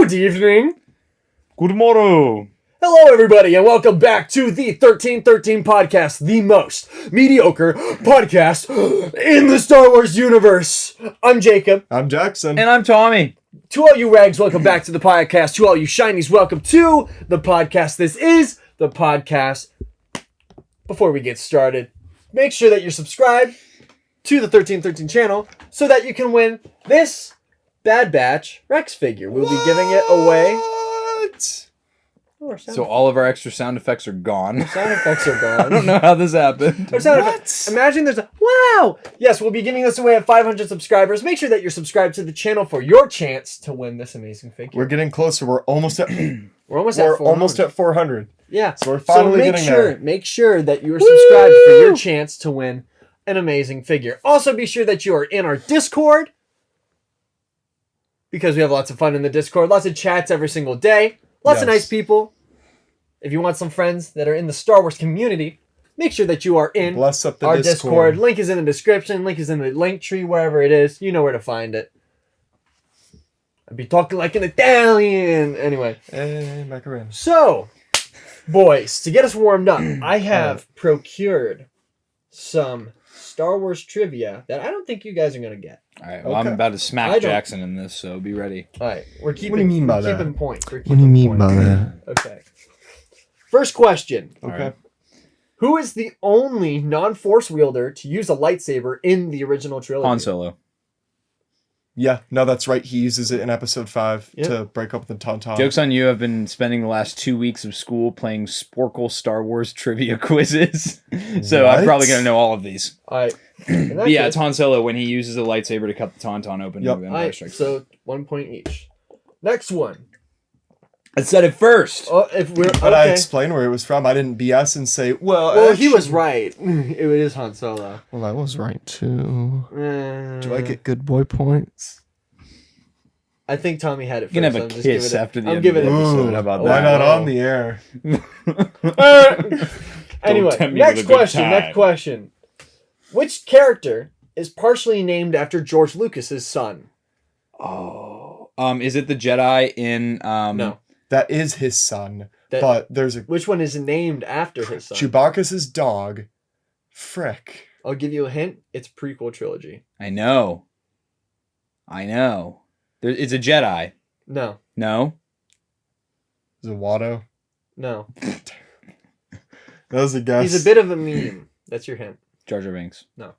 Good evening. Good morrow. Hello, everybody, and welcome back to the 1313 podcast, the most mediocre podcast in the Star Wars universe. I'm Jacob. I'm Jackson. And I'm Tommy. To all you Regs, welcome back to the podcast. To all you Shinies, welcome to the podcast. This is the podcast. Before we get started, make sure that you're subscribed to the 1313 channel so that you can win this Bad Batch Rex figure. We'll be giving it away. What? So all of our extra sound effects are gone. Sound effects are gone. I don't know how this happened. Imagine there's a wow. Yes, we'll be giving this away at 500 subscribers. Make sure that you're subscribed to the channel for your chance to win this amazing figure. We're getting closer. We're almost at. We're almost at 400. Yeah. So we're finally getting there. Make sure that you are subscribed for your chance to win an amazing figure. Also, be sure that you are in our Discord because we have lots of fun in the Discord. Lots of chats every single day. Lots of nice people. If you want some friends that are in the Star Wars community, make sure that you are in Bless up the our Discord. Link is in the description. Link is in the link tree, wherever it is. You know where to find it. I'd be talking like an Italian. Anyway. Hey, macaroni. So, boys, to get us warmed up, I have procured some Star Wars trivia that I don't think you guys are going to get. All right, well, I'm about to smack Jackson in this, so be ready. All right, we're keeping. What do you mean by that? Keeping point. What do you mean by that? Okay. First question. Okay. Right. Who is the only non-force wielder to use a lightsaber in the original trilogy? Han Solo. Yeah, no, that's right. He uses it in episode 5 to break up the Tauntaun. Joke's on you. I've been spending the last 2 weeks of school playing Sporkle Star Wars trivia quizzes. So I'm probably going to know all of these. All right. But yeah, it's Han Solo when he uses a lightsaber to cut the Tauntaun open. Yep. And All right, so 1 point each. Next one. I said it first. Oh, if we're But I explained where it was from. I didn't BS and say, Well, he was right. It is Han Solo. Well, I was right, too. Do I get? get good boy points? I think Tommy had it first. You can have a kiss after the end of the episode. How about Why that? not on the air? Anyway, tempt me next with a good question. time. Next question. Which character is partially named after George Lucas's son? Oh. Is it the Jedi in... No. That is his son. That- But there's a... Which one is named after his son? Chewbacca's dog. Frick. I'll give you a hint. It's prequel trilogy. I know. It's a Jedi. No. No? Is it Watto? No. That was a guess. He's a bit of a meme. That's your hint. Jar Jar Binks. No.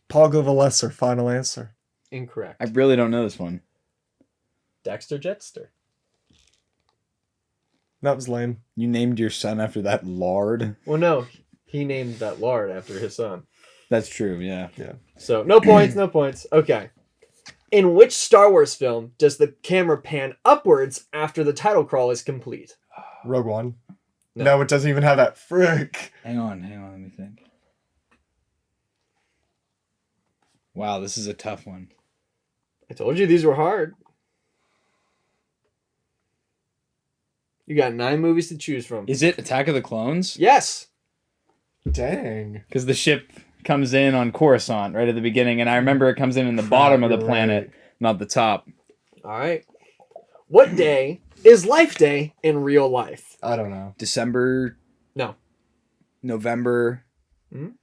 Poggle the Lesser, final answer. Incorrect. I really don't know this one. Dexter Jetster. That was lame. You named your son after that lard? Well, no. He named that lard after his son. That's true, yeah. So, no points, no points. Okay. In which Star Wars film does the camera pan upwards after the title crawl is complete? Rogue One. No. No, it doesn't even have that. Frick. Hang on, let me think. Wow, this is a tough one. I told you these were hard. You got 9 movies to choose from. Is it Attack of the Clones? Yes. Dang. Because the ship comes in on Coruscant right at the beginning, and I remember it comes in the bottom of the planet, not the top. All right. What day is Life Day in real life? I don't know. December? No. November? Hmm?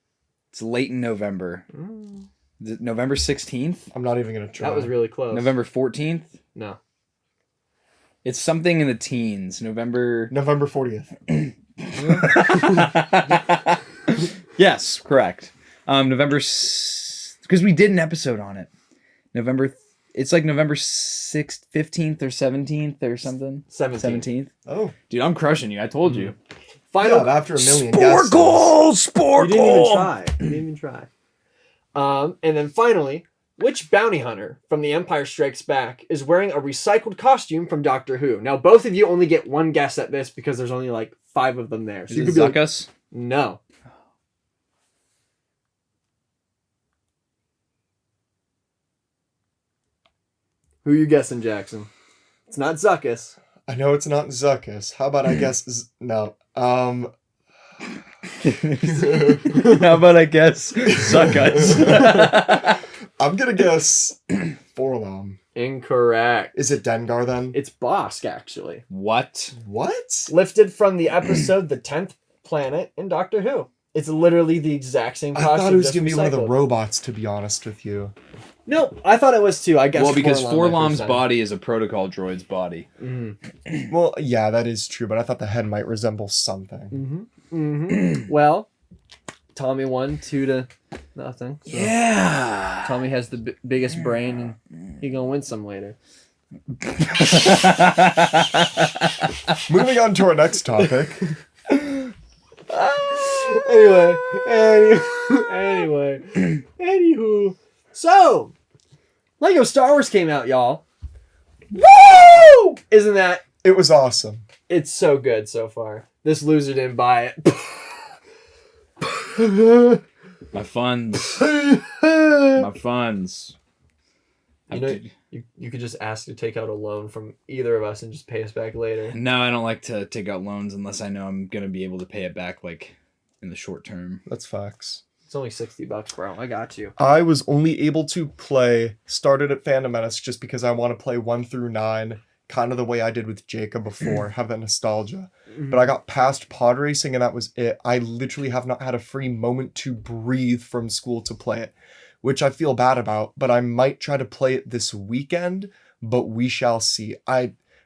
It's late in November. Is it November 16th? I'm not even going to try. That was really close. November 14th? No. It's something in the teens. November 40th. Yes, correct. November... Because we did an episode on it. It's like November 6th, 15th, or 17th, or something. 17th. Oh. Dude, I'm crushing you. I told you. Final... Yeah, after a million Sporkle! You didn't even try. And then finally, which bounty hunter from The Empire Strikes Back is wearing a recycled costume from Doctor Who? Now, both of you only get one guess at this because there's only like 5 of them there. So Is you it could be like, Zuckuss? no. Who are you guessing, Jackson? It's not Zuckuss. I know it's not Zuckuss. How about I guess... No. How about I guess Zuckuss? I'm gonna guess Forlom. Incorrect. Is it Dengar then? It's Bosk, actually. What? What? Lifted from the episode The 10th Planet in Doctor Who. It's literally the exact same costume. I thought it was just gonna be one of the recycled. robots, to be honest with you. No, I thought it was too. I guess. Well, because Forlom's body. body is a protocol droid's body. Mm-hmm. Well, yeah, that is true, but I thought the head might resemble something. Mm-hmm. Mm-hmm. Well, Tommy won 2-0. So Yeah. Tommy has the biggest brain, and he gonna win some later. Moving on to our next topic. Anywho. So, Lego Star Wars came out, y'all. Woo! Isn't that? It was awesome. It's so good so far. This loser didn't buy it. My funds. My funds. You know, you could just ask to take out a loan from either of us and just pay us back later. No, I don't like to take out loans unless I know I'm gonna be able to pay it back like in the short term. That's facts. It's only $60, bro. I got you. I was only able to started at Phantom Menace just because I want to play 1 through 9, kind of the way I did with Jacob before, have that nostalgia. But I got past pod racing and that was it. I literally have not had a free moment to breathe from school to play it, which I feel bad about, but I might try to play it this weekend, but we shall see.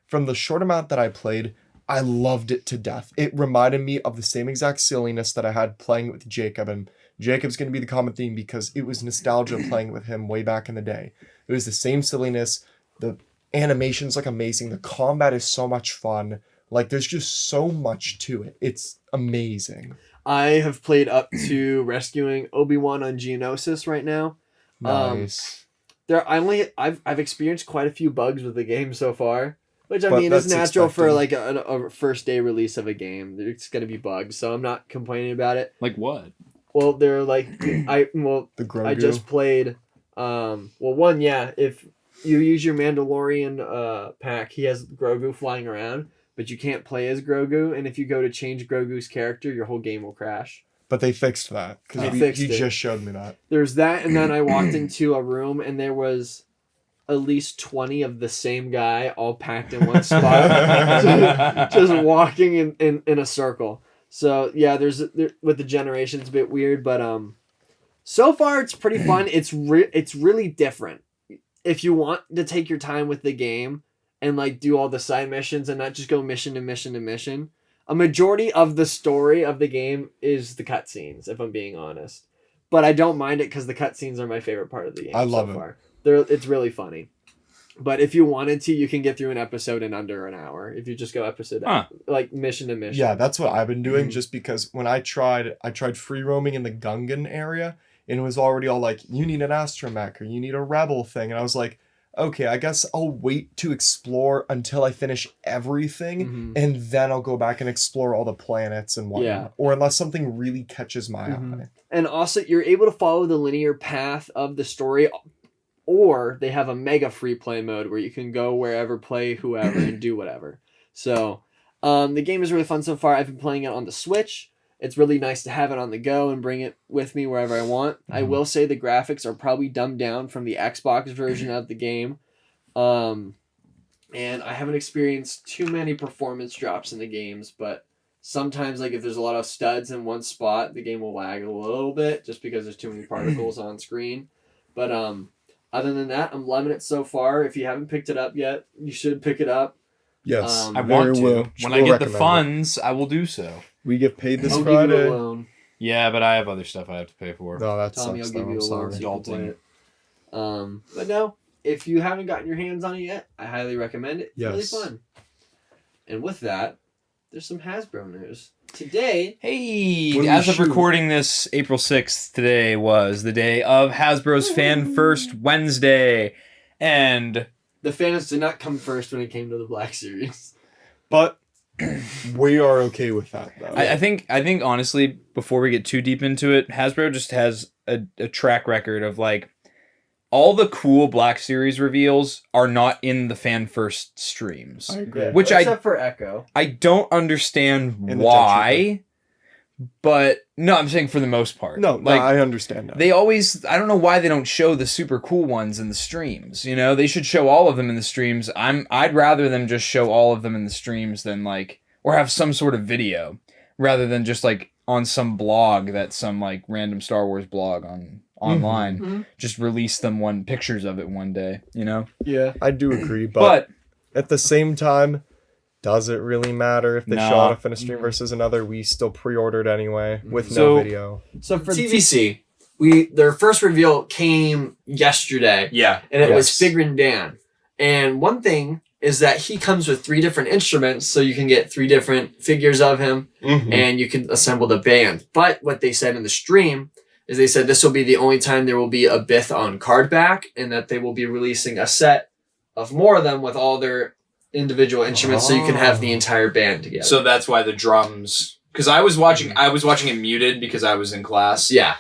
From the short amount that I played, I loved it to death. It reminded me of the same exact silliness that I had playing with Jacob, and Jacob's going to be the common theme because it was nostalgia playing with him way back in the day. It was the same silliness. The animation's like amazing. The combat is so much fun. Like there's just so much to it. It's amazing. I have played up to rescuing Obi-Wan on Geonosis right now. Nice. I've experienced quite a few bugs with the game so far, which I But mean is that's natural for expected. like a first day release of a game. There's gonna be bugs, so I'm not complaining about it. Like what? Well, they're like The Grogu. I just played. If you use your Mandalorian pack, he has Grogu flying around, but you can't play as Grogu, and if you go to change Grogu's character, your whole game will crash. But they fixed that because They fixed you it. just showed me that. There's that, and then I walked into a room, and there was at least 20 of the same guy all packed in one spot, just walking in a circle. So yeah, with the generation, it's a bit weird, but so far it's pretty fun. It's really different. If you want to take your time with the game and like do all the side missions and not just go mission to mission to mission, a majority of the story of the game is the cutscenes, if I'm being honest. But I don't mind it because the cutscenes are my favorite part of the game. I love so it. far. It's really funny. But if you wanted to, you can get through an episode in under an hour if you just go like mission to mission. Yeah, that's what I've been doing just because when I tried free roaming in the Gungan area and it was already all like, you need an astromech or you need a rebel thing. And I was like, okay, I guess I'll wait to explore until I finish everything and then I'll go back and explore all the planets and whatnot. Yeah. Or unless something really catches my eye. And also, you're able to follow the linear path of the story, or they have a mega free play mode where you can go wherever, play whoever, and do whatever. So, the game is really fun so far. I've been playing it on the Switch. It's really nice to have it on the go and bring it with me wherever I want. I will say the graphics are probably dumbed down from the Xbox version of the game. And I haven't experienced too many performance drops in the games, but sometimes, like if there's a lot of studs in one spot, the game will lag a little bit just because there's too many particles on screen. But other than that, I'm loving it so far. If you haven't picked it up yet, you should pick it up. Yes, I want to. will. When We'll I get the recommend funds, I will do so. it. We get paid this I'll give you a Friday. loan. Yeah, but I have other stuff I have to pay for. No, that Tommy, I'll sucks. give Though. you I'm a loan sorry. so you can play it. But no, if you haven't gotten your hands on it yet, I highly recommend it. It's really fun. And with that, there's some Hasbro news. Today, Hey, What do as we of shoot? recording this, April 6th, today was the day of Hasbro's Fan First Wednesday. And the fans did not come first when it came to the Black Series. But we are okay with that, though. I think honestly, before we get too deep into it, Hasbro just has a track record of like all the cool Black Series reveals are not in the Fan First streams. I agree. Which Except for Echo. I don't understand In the why, But no, I'm saying for the most part. No, I understand that. They always, I don't know why they don't show the super cool ones in the streams. You know, they should show all of them in the streams. I'd rather them just show all of them in the streams than like, or have some sort of video rather than just like on some blog that some like random Star Wars blog online just release them pictures of it one day, you know? Yeah, I do agree, but at the same time, does it really matter if they show off in a stream versus another? We still pre-ordered anyway with no video. So for TVC, their first reveal came yesterday. Yeah. And it was Figrin Dan. And one thing is that he comes with 3 different instruments, so you can get 3 different figures of him, and you can assemble the band. But what they said in the stream is they said this will be the only time there will be a Bith on card back, and that they will be releasing a set of more of them with all their individual instruments, so you can have the entire band together. So that's why the drums, because I was watching it muted because I was in class. Yeah.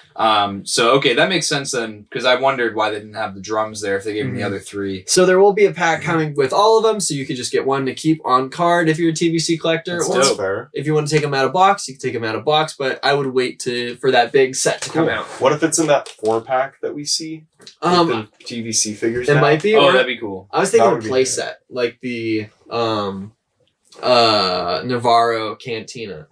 So okay, that makes sense then, because I wondered why they didn't have the drums there if they gave them the other 3. So there will be a pack coming with all of them, so you could just get one to keep on card if you're a TVC collector. That's fair. If you want to take them out of box, you can take them out of box, but I would wait for that big set to come out. What if it's in that 4-pack that we see? With the TVC figures it might be. Oh, that'd be cool. I was thinking of a play set, like the Navarro Cantina.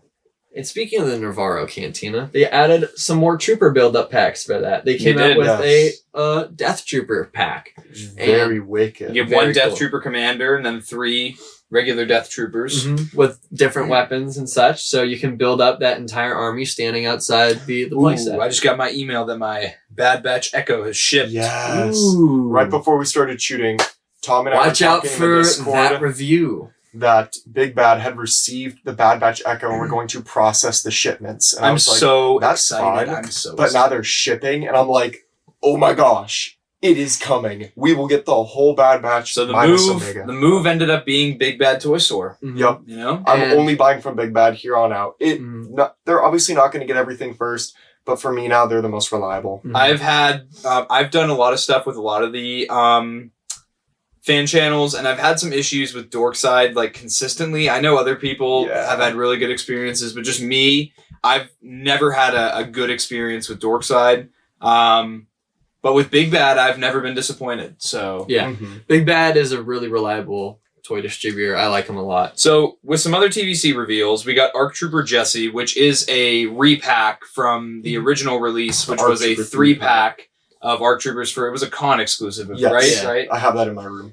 And speaking of the Navarro Cantina, they added some more Trooper build-up packs for that. They came out with a Death Trooper pack. Very wicked. You have one Death Trooper commander and then 3 regular Death Troopers. With different weapons and such, so you can build up that entire army standing outside the playset. I just got my email that my Bad Batch Echo has shipped. Yes. Ooh. Right before we started shooting, Tom and I watch out for that review. That Big Bad had received the Bad Batch Echo and we're going to process the shipments. And I'm I was like, so that's excited. fine. I'm so but now they're shipping and I'm like, oh my gosh, it is coming. We will get the whole Bad Batch. So the move ended up being Big Bad Toy Store. Yep. You know? I'm only buying from Big Bad here on out. They're obviously not going to get everything first, but for me now, they're the most reliable. I've done a lot of stuff with a lot of the fan channels, and I've had some issues with Dorkside, like, consistently. I know other people have had really good experiences, but just me, I've never had a good experience with Dorkside. But with Big Bad, I've never been disappointed. So yeah, Big Bad is a really reliable toy distributor. I like him a lot. So with some other TVC reveals, we got ARC Trooper Jesse, which is a repack from the original release, which was a 3-pack of ARC Troopers it was a con exclusive, right? I have that in my room.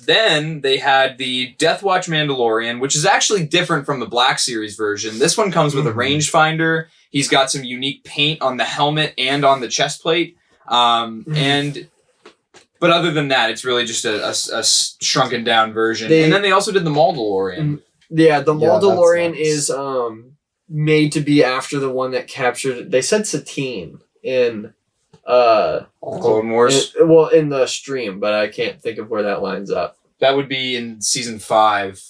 Then they had the Death Watch Mandalorian, which is actually different from the Black Series version. This one comes with a rangefinder. He's got some unique paint on the helmet and on the chest plate. But other than that, it's really just a shrunken down version. And then they also did the Mandalorian. Yeah, the Mandalorian is made to be after the one that captured. They said Satine in Clone Wars. In the stream, but I can't think of where that lines up. That would be in season 5,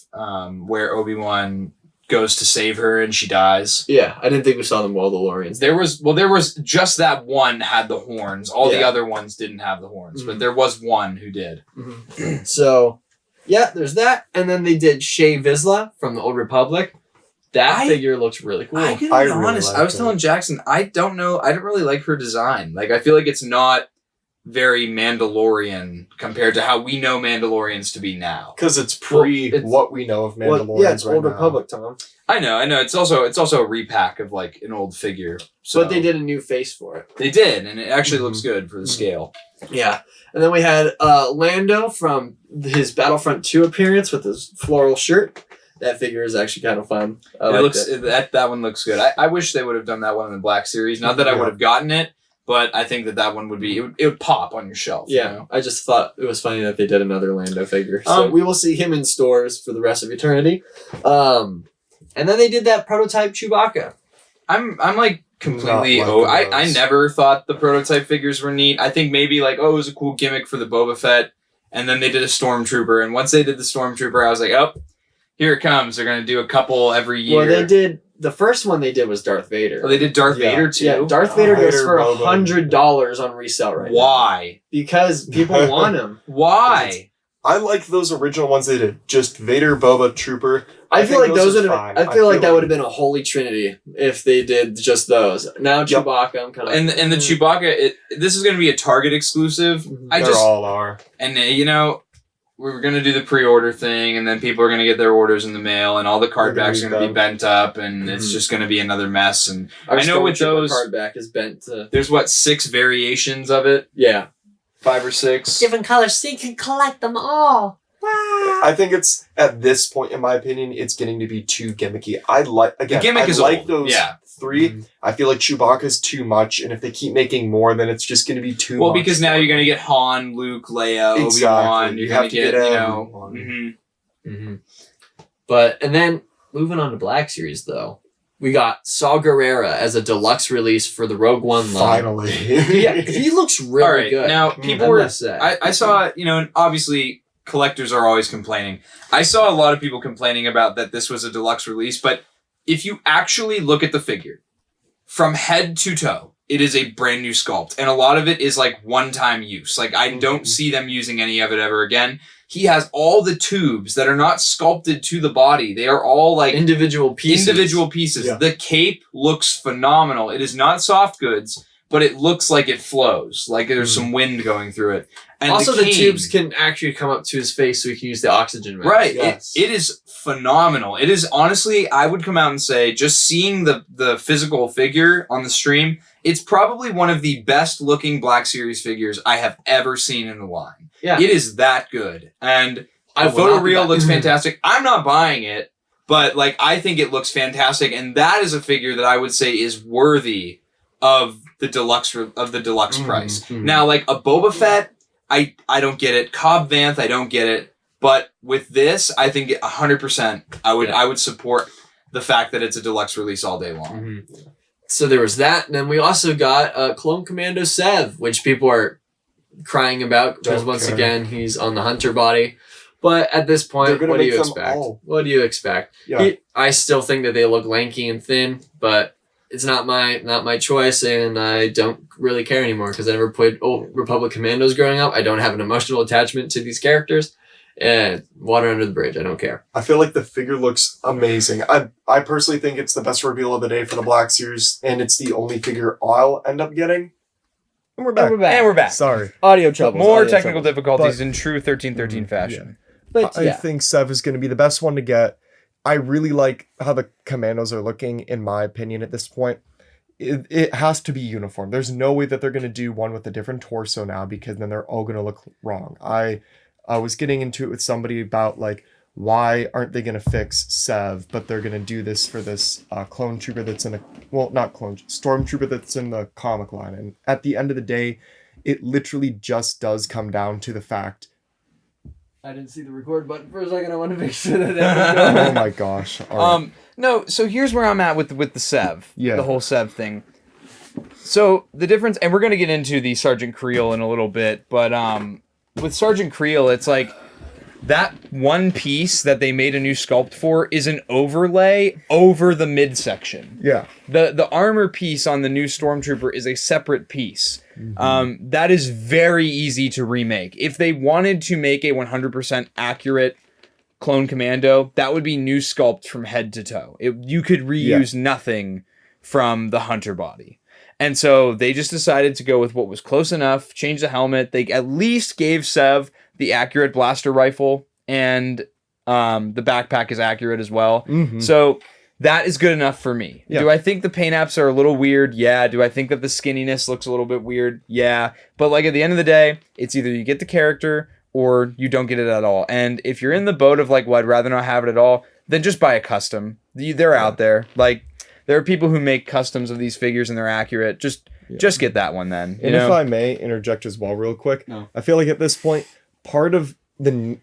where Obi-Wan goes to save her and she dies. Yeah, I didn't think we saw the Mandalorians. There was just that one had the horns. All the other ones didn't have the horns, but there was one who did. So, yeah, there's that. And then they did Shay Vizsla from the Old Republic. That figure looks really cool. I gotta be honest. I was telling Jackson, I don't know. I don't really like her design. Like, I feel like it's not very Mandalorian compared to how we know Mandalorians to be now. Because it's what we know of Mandalorians it's Old Republic, Tom. I know. It's also a repack of like an old figure. So. But they did a new face for it. They did, and it actually looks good for the scale. Yeah. And then we had Lando from his Battlefront 2 appearance with his floral shirt. That figure is actually kind of fun. That one looks good. I wish they would have done that one in the Black Series. Not that I would have gotten it, but I think that one would be it would pop on your shelf. Yeah, you know? I just thought it was funny that they did another Lando figure. So we will see him in stores for the rest of eternity. And then they did that prototype Chewbacca. I'm like completely. I never thought the prototype figures were neat. I think maybe like it was a cool gimmick for the Boba Fett, and then they did a Stormtrooper. And once they did the Stormtrooper, I was like, oh. Here it comes. They're going to do a couple every year. Well, they did... The first one they did was Darth Vader. Oh, they did Darth Vader, too? Yeah, Darth Vader goes for $100 on resale right now. Why? Because people want him. Why? I like those original ones they did. Just Vader, Boba, Trooper. I feel like those would have. fine. I feel like that would have been a holy trinity if they did just those. Now Chewbacca, I'm kind of. And the Chewbacca, this is going to be a Target exclusive. They all are. And we're going to do the pre-order thing, and then people are going to get their orders in the mail, and all the card backs are going to be bent up, and it's just going to be another mess. And I know with those, card back is bent to. There's 6 variations of it? Yeah. 5 or 6. Different colors, so you can collect them all. I think it's at this point, in my opinion, it's getting to be too gimmicky. The gimmick is like old. those 3. Mm-hmm. I feel like Chewbacca's too much, and if they keep making more, then it's just going to be too much. Well, because now you're going to get Han, Luke, Leia, Obi-Wan. You're going to get, But, and then, moving on to Black Series, though, we got Saw Gerrera as a deluxe release for the Rogue One line. Finally. Yeah, he looks really good. Now, people were... I saw, and obviously... collectors are always complaining. I saw a lot of people complaining about that this was a deluxe release, but if you actually look at the figure, from head to toe, it is a brand new sculpt. And a lot of it is one-time use. I don't see them using any of it ever again. He has all the tubes that are not sculpted to the body. They are all individual pieces. Yeah. The cape looks phenomenal. It is not soft goods, but it looks like it flows. There's some wind going through it. And also, the tubes can actually come up to his face so he can use the oxygen mask. Right. Yes. It is phenomenal. It is, honestly, I would come out and say, just seeing the physical figure on the stream, it's probably one of the best looking Black Series figures I have ever seen in the line. Yeah. It is that good. And the photo reel looks fantastic. I'm not buying it, but I think it looks fantastic. And that is a figure that I would say is worthy of the deluxe price. Mm-hmm. Now, a Boba Fett, I don't get it. Cobb Vanth, I don't get it. But with this, I think 100% I would support the fact that it's a deluxe release all day long. Mm-hmm. So there was that. And then we also got Clone Commando Sev, which people are crying about because once again, he's on the Hunter body. But at this point, what do you expect? What do you expect? Yeah. I still think that they look lanky and thin, but it's not my choice, and I don't really care anymore because I never played Old Republic Commandos growing up. I don't have an emotional attachment to these characters. And water under the bridge. I don't care. I feel like the figure looks amazing. I personally think it's the best reveal of the day for the Black Series, and it's the only figure I'll end up getting. And we're back. Sorry. Audio troubles. More technical difficulties in true 1313 fashion. Yeah. But I think Sev is going to be the best one to get. I really like how the Commandos are looking, in my opinion, at this point. It has to be uniform. There's no way that they're going to do one with a different torso now, because then they're all going to look wrong. I was getting into it with somebody about why aren't they going to fix Sev, but they're going to do this for this clone trooper that's in stormtrooper that's in the comic line. And at the end of the day, it literally just does come down to the fact. I didn't see the record button for a second. I want to make sure that. Oh my gosh! Right. No. So here's where I'm at with the Sev. Yeah. The whole Sev thing. So the difference, and we're going to get into the Sergeant Creel in a little bit, but with Sergeant Creel, it's that one piece that they made a new sculpt for is an overlay over the midsection. Yeah. The armor piece on the new Stormtrooper is a separate piece. Mm-hmm. That is very easy to remake. If they wanted to make a 100% accurate Clone Commando, that would be new sculpt from head to toe. You could reuse nothing from the Hunter body. And so they just decided to go with what was close enough, change the helmet. They at least gave Sev the accurate blaster rifle, and the backpack is accurate as well. Mm-hmm. So that is good enough for me. Yeah. Do I think the paint apps are a little weird? Yeah. Do I think that the skinniness looks a little bit weird? Yeah. But at the end of the day, it's either you get the character or you don't get it at all. And if you're in the boat of well, I'd rather not have it at all, then just buy a custom. They're out there. There are people who make customs of these figures and they're accurate. Just get that one then. And if I may interject as well real quick, I feel like at this point, part of the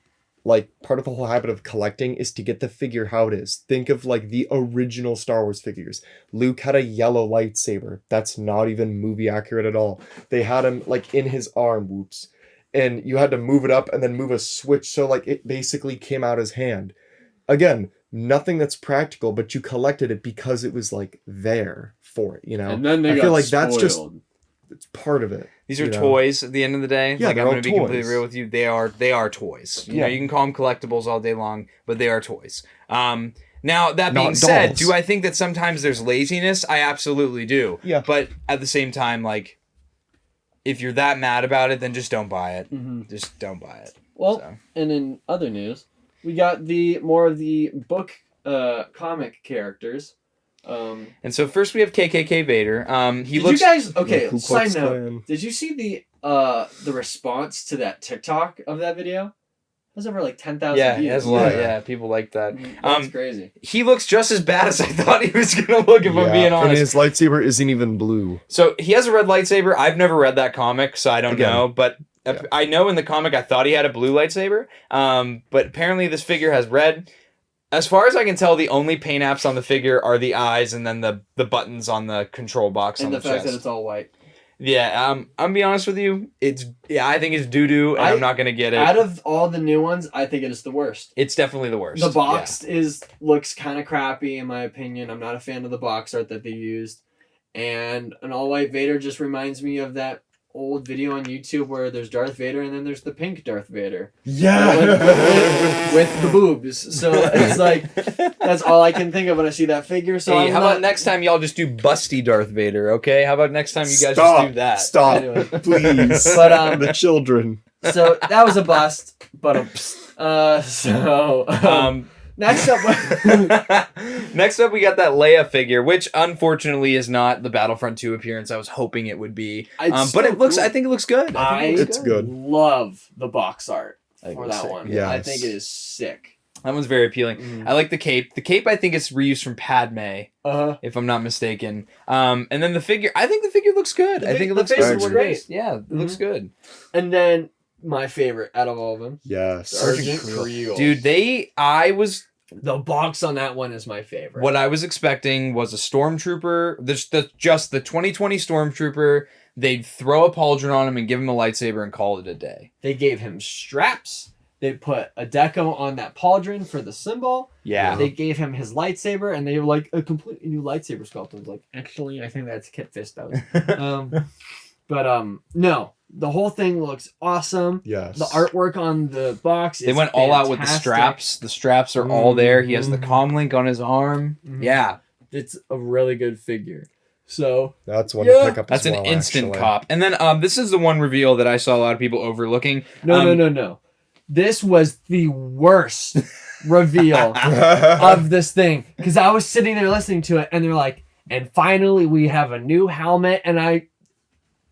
whole habit of collecting is to get the figure how it is. Think of the original Star Wars figures. Luke had a yellow lightsaber. That's not even movie accurate at all. They had him in his arm, whoops. And you had to move it up and then move a switch so it basically came out his hand. Again, nothing that's practical, but you collected it because it was there for it, And then they got spoiled. That's just it's part of it. These are toys at the end of the day. Yeah, like, I'm they're going to all be completely toys. real with you. They are toys. You know, you can call them collectibles all day long, but they are toys. Now, that being said, dolls. do I think that sometimes there's laziness? I absolutely do. Yeah. But at the same time, like, if you're that mad about it, then just don't buy it. Just don't buy it. Well, So. and in other news, we got more of the book comic characters. And so first we have KKK Vader. He Did looks. you guys? The Okay. Ku Side Klux note. Klan. Did you see the response to that TikTok of that video? It was over like 10,000 Yeah, views. it has a lot. Yeah. Yeah, people like that. That's crazy. He looks just as bad as I thought he was gonna look. If I'm being And honest. his lightsaber isn't even blue. So he has a red lightsaber. I've never read that comic, so I don't Again. know. But Yeah. I know in the comic I thought he had a blue lightsaber. But apparently this figure has red. As far as I can tell, the only paint apps on the figure are the eyes and then the buttons on the control box And on the the fact chest. that it's all white. Yeah, I'm gonna be honest with you. I think it's doo doo, and I'm not gonna get it. Out of all the new ones, I think it is the worst. It's definitely the worst. The box looks kind of crappy in my opinion. I'm not a fan of the box art that they used. And an all-white Vader just reminds me of that old video on YouTube where there's Darth Vader and then there's the pink Darth Vader. Yeah. With the boobs. So it's like, that's all I can think of when I see that figure. So Hey, how about next time y'all just do busty Darth Vader, okay? How about next time you guys just do that? Stop. Anyway. Please. But, the children. So that was a bust. But, next up... Next up, we got that Leia figure, which unfortunately is not the Battlefront 2 appearance I was hoping it would be. It's But still it looks. cool. I think it looks good. It's good. Love the box art I think for it looks that sick. one. Yes. I think it is sick. That one's very appealing. I like the cape. The cape, I think, is reused from Padme, if I'm not mistaken. And then the figure. I think the figure looks good. I think it looks face good. looks What it great. is. Yeah, it looks good. And then my favorite out of all of them, Yes. Sergeant Creel. Dude, The box on that one is my favorite. what I was expecting was a stormtrooper. Just the 2020 stormtrooper. They'd throw a pauldron on him and give him a lightsaber and call it a day. They gave him straps. They put a deco on that pauldron for the symbol. Yeah. They gave him his lightsaber, and they were like a completely new lightsaber sculpt. I was like, actually, I think that's Kit Fisto's. No, the whole thing looks awesome. Yes. The artwork on the box is They went all out with the fantastic. straps. The straps are all there. He has the comm link on his arm. Yeah. It's a really good figure. So That's one to pick up That's as an well, instant actually. cop. And then this is the one reveal that I saw a lot of people overlooking. no. This was the worst reveal of this thing because I was sitting there listening to it, and they're like, "And finally, we have a new helmet." And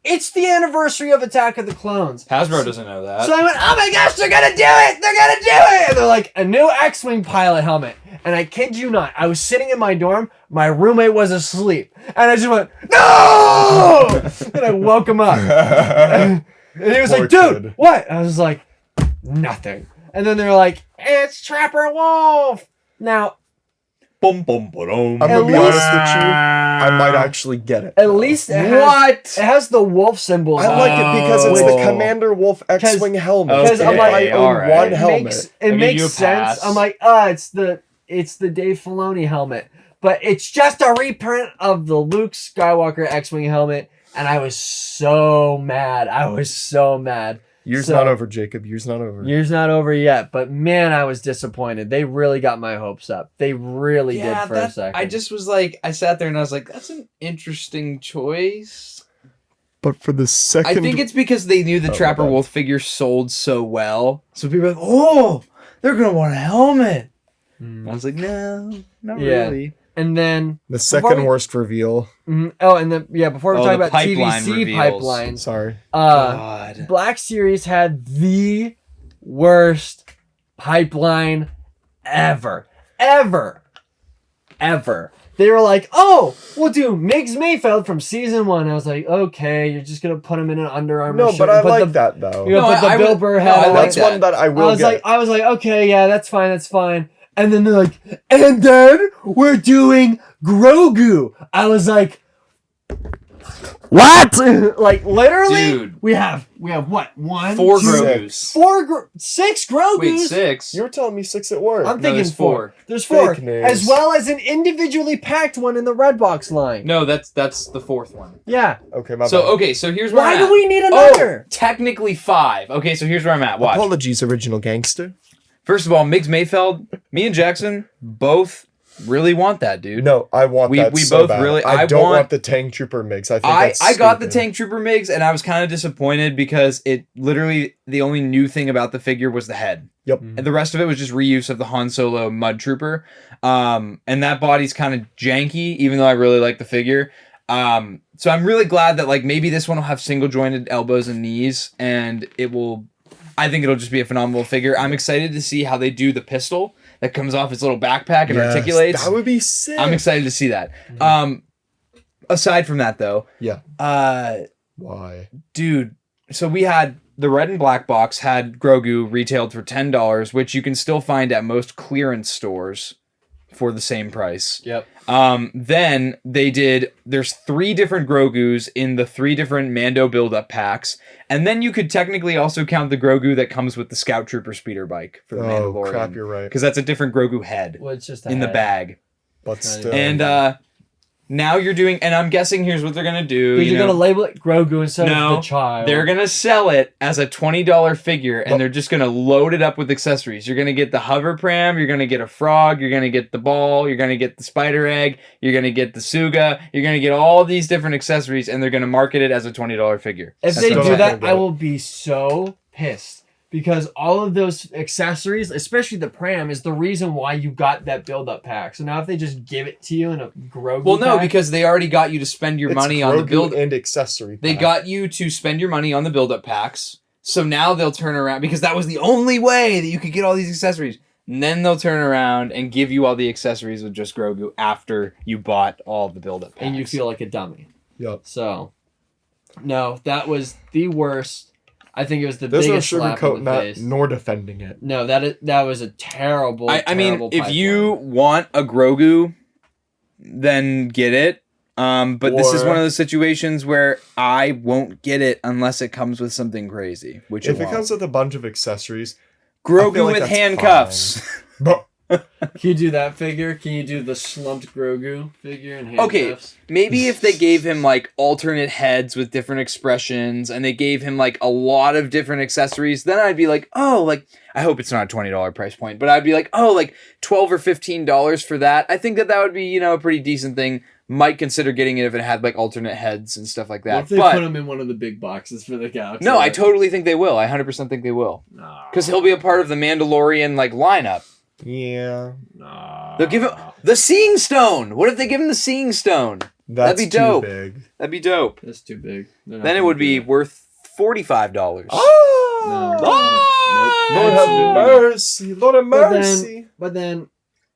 it's the anniversary of Attack of the Clones. Hasbro doesn't know that. So I went, "Oh my gosh, they're gonna do it! They're gonna do it!" And they're like, "A new X-wing pilot helmet." And I kid you not, I was sitting in my dorm. My roommate was asleep, and I just went, "No!" And I woke him up. And he was Poor like, "Dude, kid. what?" I was like, "Nothing." And then they're like, "It's Trapper Wolf." Now, Boom, boom, boom. I'm gonna be honest with you. I might actually get it. at least it has the wolf symbols. I like it because it's Oh. the Commander Wolf X-wing helmet. Because I'm If like, I own alright. one it helmet. makes, I'll give makes you a sense. pass. I'm like, it's the Dave Filoni helmet, but it's just a reprint of the Luke Skywalker X-wing helmet, and I was so mad. Year's So- not over, Jacob. Year's not over. Year's not over yet, but man, I was disappointed. They really got my hopes up. They really did for a second. I just was like, I sat there and I was like, that's an interesting choice. But for the second... I think it's because they knew the Oh, Trapper my bad. Wolf figure sold so well. So people were like, oh, they're going to want a helmet. I was like, no, not Yeah. really. And then the second we- worst reveal. before we talk the about pipeline TVC reveals. pipelines, Sorry. God. Black Series had the worst pipeline ever. They were like, "Oh, we'll do Migs Mayfeld from season 1." I was like, "Okay, you're just gonna put him in an Under Armour No, shirt but I and put like the, that, though. You're gonna No, put the I Bill would- Burr no, hat I on." like That's one that I will get. I was like, okay, yeah, that's fine. And then they're like, and then we're doing Grogu. I was like, What? Like literally, Dude. we have what? 1, 4 2, Grogus. 6 Grogus. Wait, 6? You were telling me 6 at work. I'm thinking there's 4. 4. There's 4, Fake news. as well as an individually packed one in the red box line. No, that's the 4th one. Yeah. Okay, my So bad. okay, so here's where Why I'm do at. we need another? Oh, technically 5. Okay, so here's where I'm at. Watch. Apologies, original gangster. First of all, Miggs Mayfeld, me and Jackson both really want that, dude. No, I want We that so both bad. really- I I don't want- want the Tank Trooper mix. I think I that's got the stupid. Tank Trooper Miggs, and I was kind of disappointed because it literally the only new thing about the figure was the head. Yep. And the rest of it was just reuse of the Han Solo Mud Trooper. And that body's kind of janky, even though I really like the figure. So I'm really glad that like maybe this one will have single jointed elbows and knees, and I think it'll just be a phenomenal figure. I'm excited to see how they do the pistol that comes off its little backpack and Yes, articulates. That would be sick. I'm excited to see that. Aside from that though, Yeah. Why? dude, so we had the red and black box had Grogu retailed for $10, which you can still find at most clearance stores for the same price. Yep. Then there's 3 different Grogus in the 3 different Mando build-up packs. And then you could technically also count the Grogu that comes with the Scout Trooper speeder bike for the Oh, Mandalorian. crap, you're right. Because that's a different Grogu head Well, it's just a in the head. bag. But still. And now you're doing, and I'm guessing here's what they're going to do. Because you're know. gonna label it Grogu instead No, of the child. They're going to sell it as a $20 figure, and they're just going to load it up with accessories. You're going to get the hover pram, you're going to get a frog, you're going to get the ball, you're going to get the spider egg, you're going to get the Suga, you're going to get all these different accessories, and they're going to market it as a $20 figure. If That's they what do I'm that, saying. I will be so pissed. Because all of those accessories, especially the pram, is the reason why you got that build-up pack. So now if they just give it to you in a Grogu Well, no, pack, because they already got you to spend your It's money on the Grogu build. and accessory. They pack. got you to spend your money on the build-up packs. So now they'll turn around, because that was the only way that you could get all these accessories. And then they'll turn around and give you all the accessories with just Grogu after you bought all the build-up packs. and you feel like a dummy. Yep. So, no, that was the worst. I think it was the There's no biggest slap in sugarcoating the that, face. nor defending it. No, that was a terrible. I mean, terrible if you pipeline. want a Grogu, then get it. But this is Or- one of those situations where I won't get it unless it comes with something crazy. Which If it won't. comes with a bunch of accessories, I Grogu feel like with that's handcuffs. but Can you do that figure? Can you do the slumped Grogu figure in Okay, handcuffs? maybe if they gave him like alternate heads with different expressions and they gave him like a lot of different accessories, then I'd be like, oh, like I hope it's not a $20 price point, but I'd be like, oh, like $12 or $15 for that. I think that would be, a pretty decent thing. Might consider getting it if it had like alternate heads and stuff like What that. if they But put him in one of the big boxes for the galaxy? no, I totally think they will. I 100% think they will. Nah. Because he'll be a part of the Mandalorian like lineup. yeah, Nah. They'll give him the Seeing Stone. What if they give him the Seeing Stone? that's be too dope. big. That'd be dope. That's too big. They're not Then it gonna would do be that. worth $45. Oh, No. Lord Nope. have mercy, Lord have But then- mercy. But then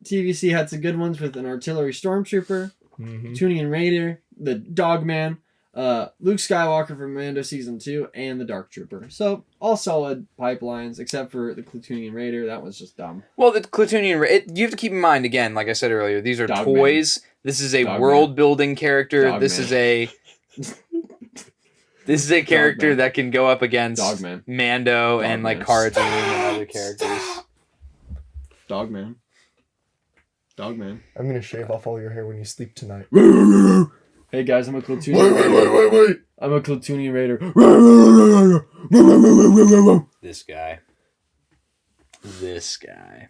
TVC had some good ones with an artillery stormtrooper, Mhm. tuning in Raider, the Dogman, Luke Skywalker from Mando Season 2, and the Dark Trooper. So all solid pipelines, except for the Clutunian Raider. That was just dumb. Well, the Clutunian, you have to keep in mind, again, like I said earlier, these are Dogman. toys. This is a Dogman. world-building character. Dogman. This is a... This is a character Dogman. that can go up against Dogman. Mando and like Dogman. Cara Dune and other characters. Dogman. Dogman. I'm gonna shave off all your hair when you sleep tonight. Hey guys, I'm a Clutunian Raider. wait. I'm a Clutunian Raider. This guy. This guy.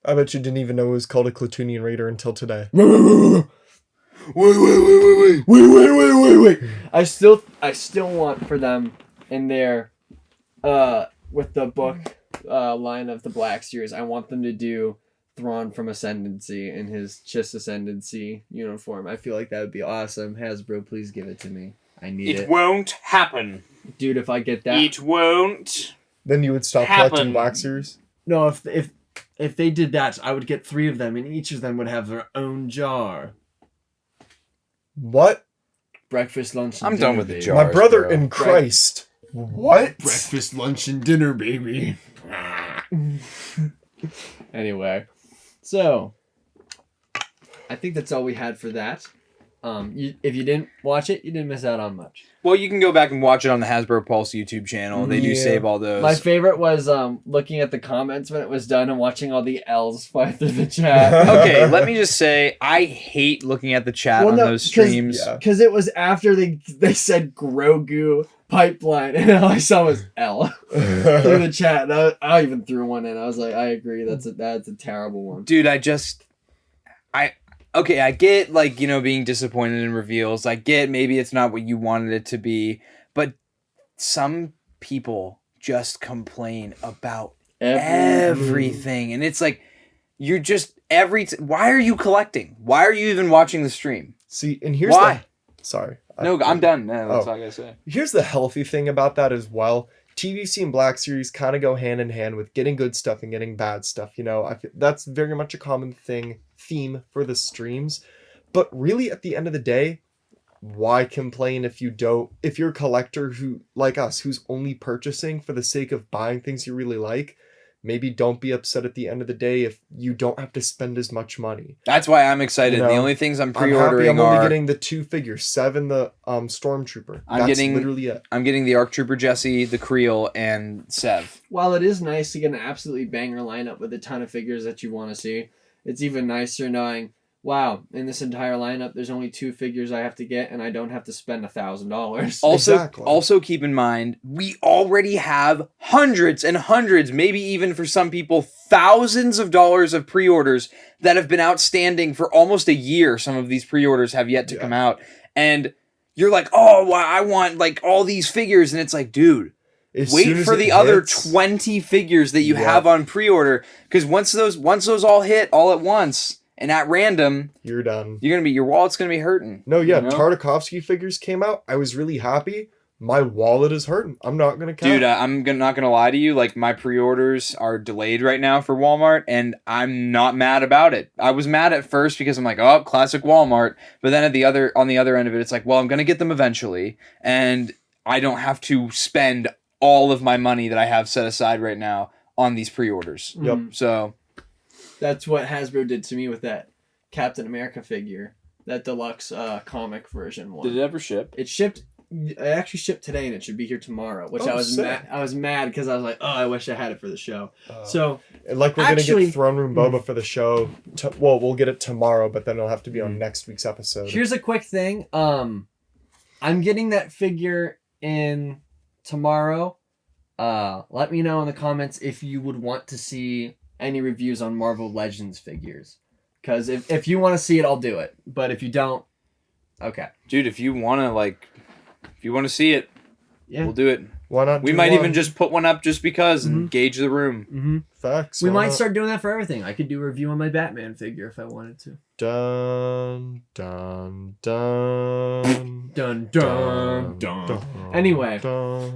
I bet you didn't even know it was called a Clutunian Raider until today. Wait. I still want for them in their with the book line of the Black Series, I want them to do Thrawn from Ascendancy in his Chiss Ascendancy uniform. I feel like that would be awesome. Hasbro, please give it to me. I need it. won't happen. Dude, if I get that. It won't. Then you would stop Happen. collecting waxers. No, if they did that, I would get 3 of them, and each of them would have their own jar. What? Breakfast, lunch, and I'm dinner, done with the baby. jar. My Jars, brother bro. in Christ. What? Breakfast, lunch, and dinner, baby. Anyway, so I think that's all we had for that. if you didn't watch it, you didn't miss out on much. Well, you can go back and watch it on the Hasbro Pulse YouTube channel. They do save all those. My favorite was looking at the comments when it was done and watching all the L's fly through the chat. Okay, let me just say, I hate looking at the chat on those streams. Because it was after they said Grogu pipeline, and all I saw was L through the chat. I even threw one in. I was like, I agree. That's a terrible one. Dude, okay, I get, like, you know, being disappointed in reveals. I get maybe it's not what you wanted it to be. But some people just complain about everything. And it's like, you're just why are you collecting? Why are you even watching the stream? See, and here's sorry. No, I'm done. No, that's all I gotta say. Here's the healthy thing about that as well. TVC and Black Series kind of go hand in hand with getting good stuff and getting bad stuff. You know, I feel that's very much a common theme for the streams. But really, at the end of the day, why complain if you're a collector who, like us, who's only purchasing for the sake of buying things you really like? Maybe don't be upset at the end of the day if you don't have to spend as much money. That's why I'm excited. You know, the only things I'm pre-ordering I'm only getting the 2 figures, 7 the Stormtrooper. That's literally it. I'm getting the ARC Trooper Jesse, the Creel, and Sev. While it is nice to get an absolutely banger lineup with a ton of figures that you want to see, it's even nicer knowing, wow, in this entire lineup, there's only 2 figures I have to get, and I don't have to spend $1,000. Also keep in mind, we already have hundreds and hundreds, maybe even for some people, thousands of dollars of pre-orders that have been outstanding for almost a year. Some of these pre-orders have yet to come out. And you're like, oh, well, I want like all these figures. And it's like, dude, wait for the other 20 figures that you have on pre-order. Because once those all hit all at once, and at random, you're done. Your wallet's gonna be hurting. No, yeah, you know? Tartakovsky figures came out. I was really happy. My wallet is hurting. I'm not gonna count. Dude, I'm not gonna lie to you. Like, my pre-orders are delayed right now for Walmart, and I'm not mad about it. I was mad at first because I'm like, oh, classic Walmart. But then on the other end of it, it's like, well, I'm gonna get them eventually, and I don't have to spend all of my money that I have set aside right now on these pre-orders. Yep. So. That's what Hasbro did to me with that Captain America figure, that deluxe comic version one. Did it ever ship? It actually shipped today, and it should be here tomorrow. Which I was mad because I was like, oh, I wish I had it for the show. So like, we're gonna get Throne Room Boba for the show. We'll get it tomorrow, but then it'll have to be on next week's episode. Here's a quick thing. I'm getting that figure in tomorrow. Let me know in the comments if you would want to see any reviews on Marvel Legends figures, because if you want to see it, I'll do it, but if you don't, okay, dude, if you want to see it, we'll do it. Why not? We might even just put one up just because and gauge the room. Facts. We might start doing that for everything. I could do a review on my Batman figure if I wanted to. Dun dun dun dun dun dun. Anyway,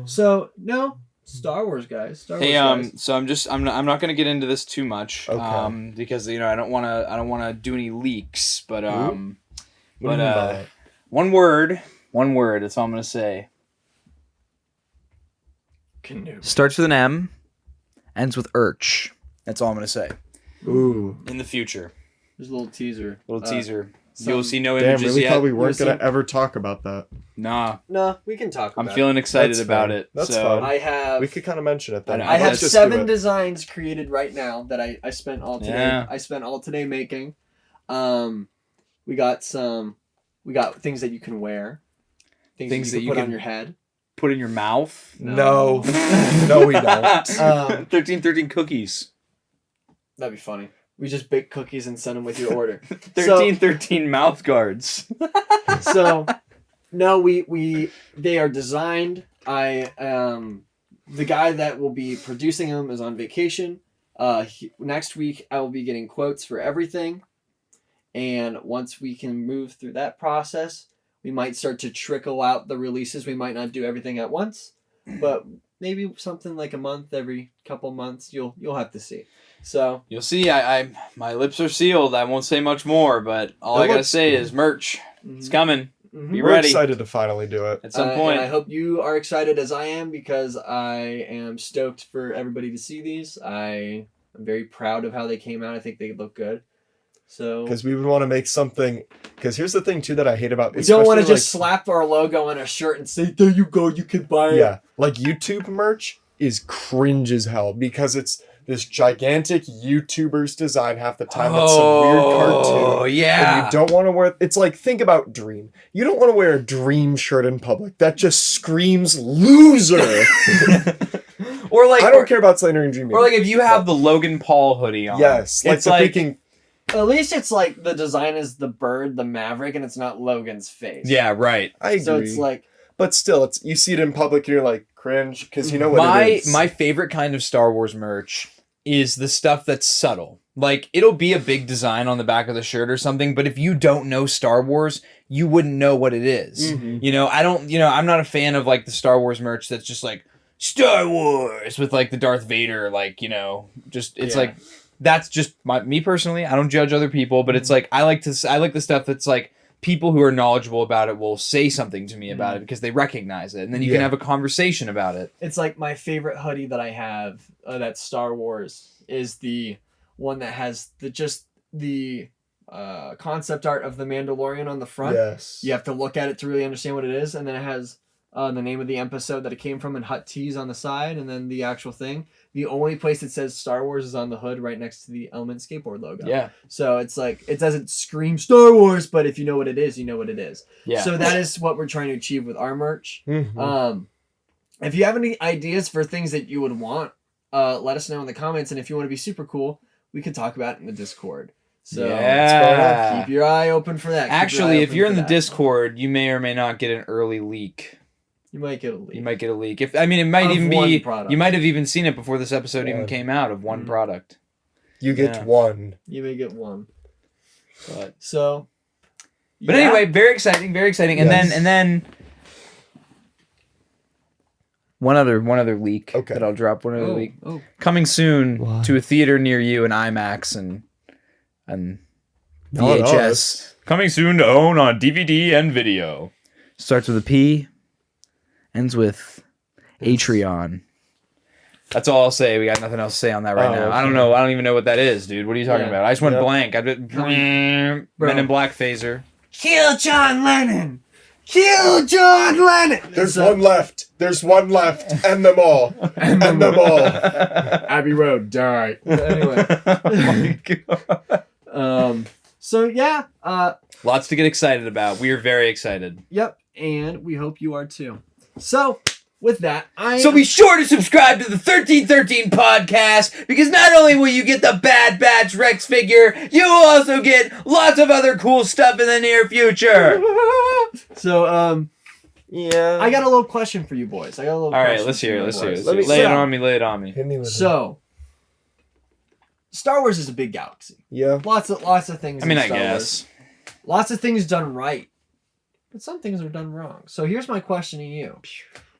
so no. Star Wars guys. So I'm not gonna get into this too much, because you know I don't wanna do any leaks, but one word. That's all I'm gonna say. Canoe. Starts with an M, ends with Urch. That's all I'm gonna say. Ooh. In the future. There's a little teaser. You'll see no images really yet. Thought we weren't gonna ever talk about that. Nah, we can talk about it. I'm feeling excited about it. That's fun. We could kind of mention it then. I have 7 designs created right now that I spent all today. Yeah. I spent all today making. We got things that you can wear. Things that you can put on your head. Put in your mouth? No. No, we don't. 1313 cookies. That'd be funny. We just bake cookies and send them with your order. 1313 mouth guards. So, no, they are designed. The guy that will be producing them is on vacation. Next week, I will be getting quotes for everything. And once we can move through that process, we might start to trickle out the releases. We might not do everything at once, but maybe something like a month, every couple months. You'll have to see. So you'll see. My lips are sealed. I won't say much more, but all I gotta say is merch. It's coming. Be We're ready. Excited to finally do it at some point. And I hope you are excited as I am, because I am stoked for everybody to see these. I am very proud of how they came out. I think they look good. So because we would want to make something. Because here's the thing too that I hate about. We don't want to especially, just slap our logo on a shirt and say, "There you go, you can buy it." Yeah, like YouTube merch is cringe as hell because it's this gigantic YouTuber's design half the time. That's some weird cartoon. Oh, yeah. And you don't want to wear. It's like, think about Dream. You don't want to wear a Dream shirt in public. That just screams loser. Or like, I don't care about slandering Dream. Or like if you have the Logan Paul hoodie on. Yes, like it's the like, freaking. At least it's like the design is the bird, the Maverick, and it's not Logan's face. Yeah, right. I agree. So it's like, but still, it's you see it in public and you're like cringe because you know what it is. My favorite kind of Star Wars merch is the stuff that's subtle. Like, it'll be a big design on the back of the shirt or something, but if you don't know Star Wars, you wouldn't know what it is. Mm-hmm. You know, I'm not a fan of like the Star Wars merch that's just like Star Wars with like the Darth Vader, like, you know, just it's like that's just me personally. I don't judge other people, but it's like I like the stuff that's like people who are knowledgeable about it will say something to me about it because they recognize it, and then you can have a conversation about it. it's like my favorite hoodie that I have that's Star Wars is the one that has the concept art of the Mandalorian on the front. Yes. You have to look at it to really understand what it is, and then it has the name of the episode that it came from and Hut Tees on the side, and then the actual thing. The only place it says Star Wars is on the hood right next to the Element skateboard logo. Yeah. So it's like, it doesn't scream Star Wars, but if you know what it is, you know what it is. Yeah. So that is what we're trying to achieve with our merch. Mhm. If you have any ideas for things that you would want, let us know in the comments, and if you want to be super cool, we could talk about it in the Discord. So Yeah. keep your eye open for that. Keep your eye Actually, if open you're for in the that. Discord, you may or may not get an early leak. You might get a leak. You might get a leak. It might Of even one be. product. You might have even seen it before this episode even One. came out of one product. You get Yeah. one. You may get one. But So. anyway, very exciting, very exciting. Yes. And then one other leak Okay. that I'll drop. One other leak Oh. coming soon What? to a theater near you, an IMAX and Not VHS. us. Coming soon to own on DVD and video. Starts with a P, ends with Atreon. That's all I'll say. We got nothing else to say on that right now. Okay. I don't know. I don't even know what that is, dude. What are you talking Yeah. about? I just went Yep. blank. I did Men in Black phaser. Kill John Lennon! Kill John Lennon! There's one left. There's one left. End them all. End them all. Abbey Road, die. Anyway. Oh my God. So yeah, Lots to get excited about. We are very excited. yep, and we hope you are too. So, with that, So be sure to subscribe to the 1313 podcast, because not only will you get the Bad Batch Rex figure, you will also get lots of other cool stuff in the near future. So, Yeah. I got a little question for you boys. I got a little. All right, question let's for hear you it. Let's hear boys. it. Let me- Lay it so- on me. Lay it on me. Hit me with it. So, Star Wars is a big galaxy. Yeah. Lots of things. I mean, in I Star guess. Wars. Lots of things done right, but some things are done wrong. So here's my question to you: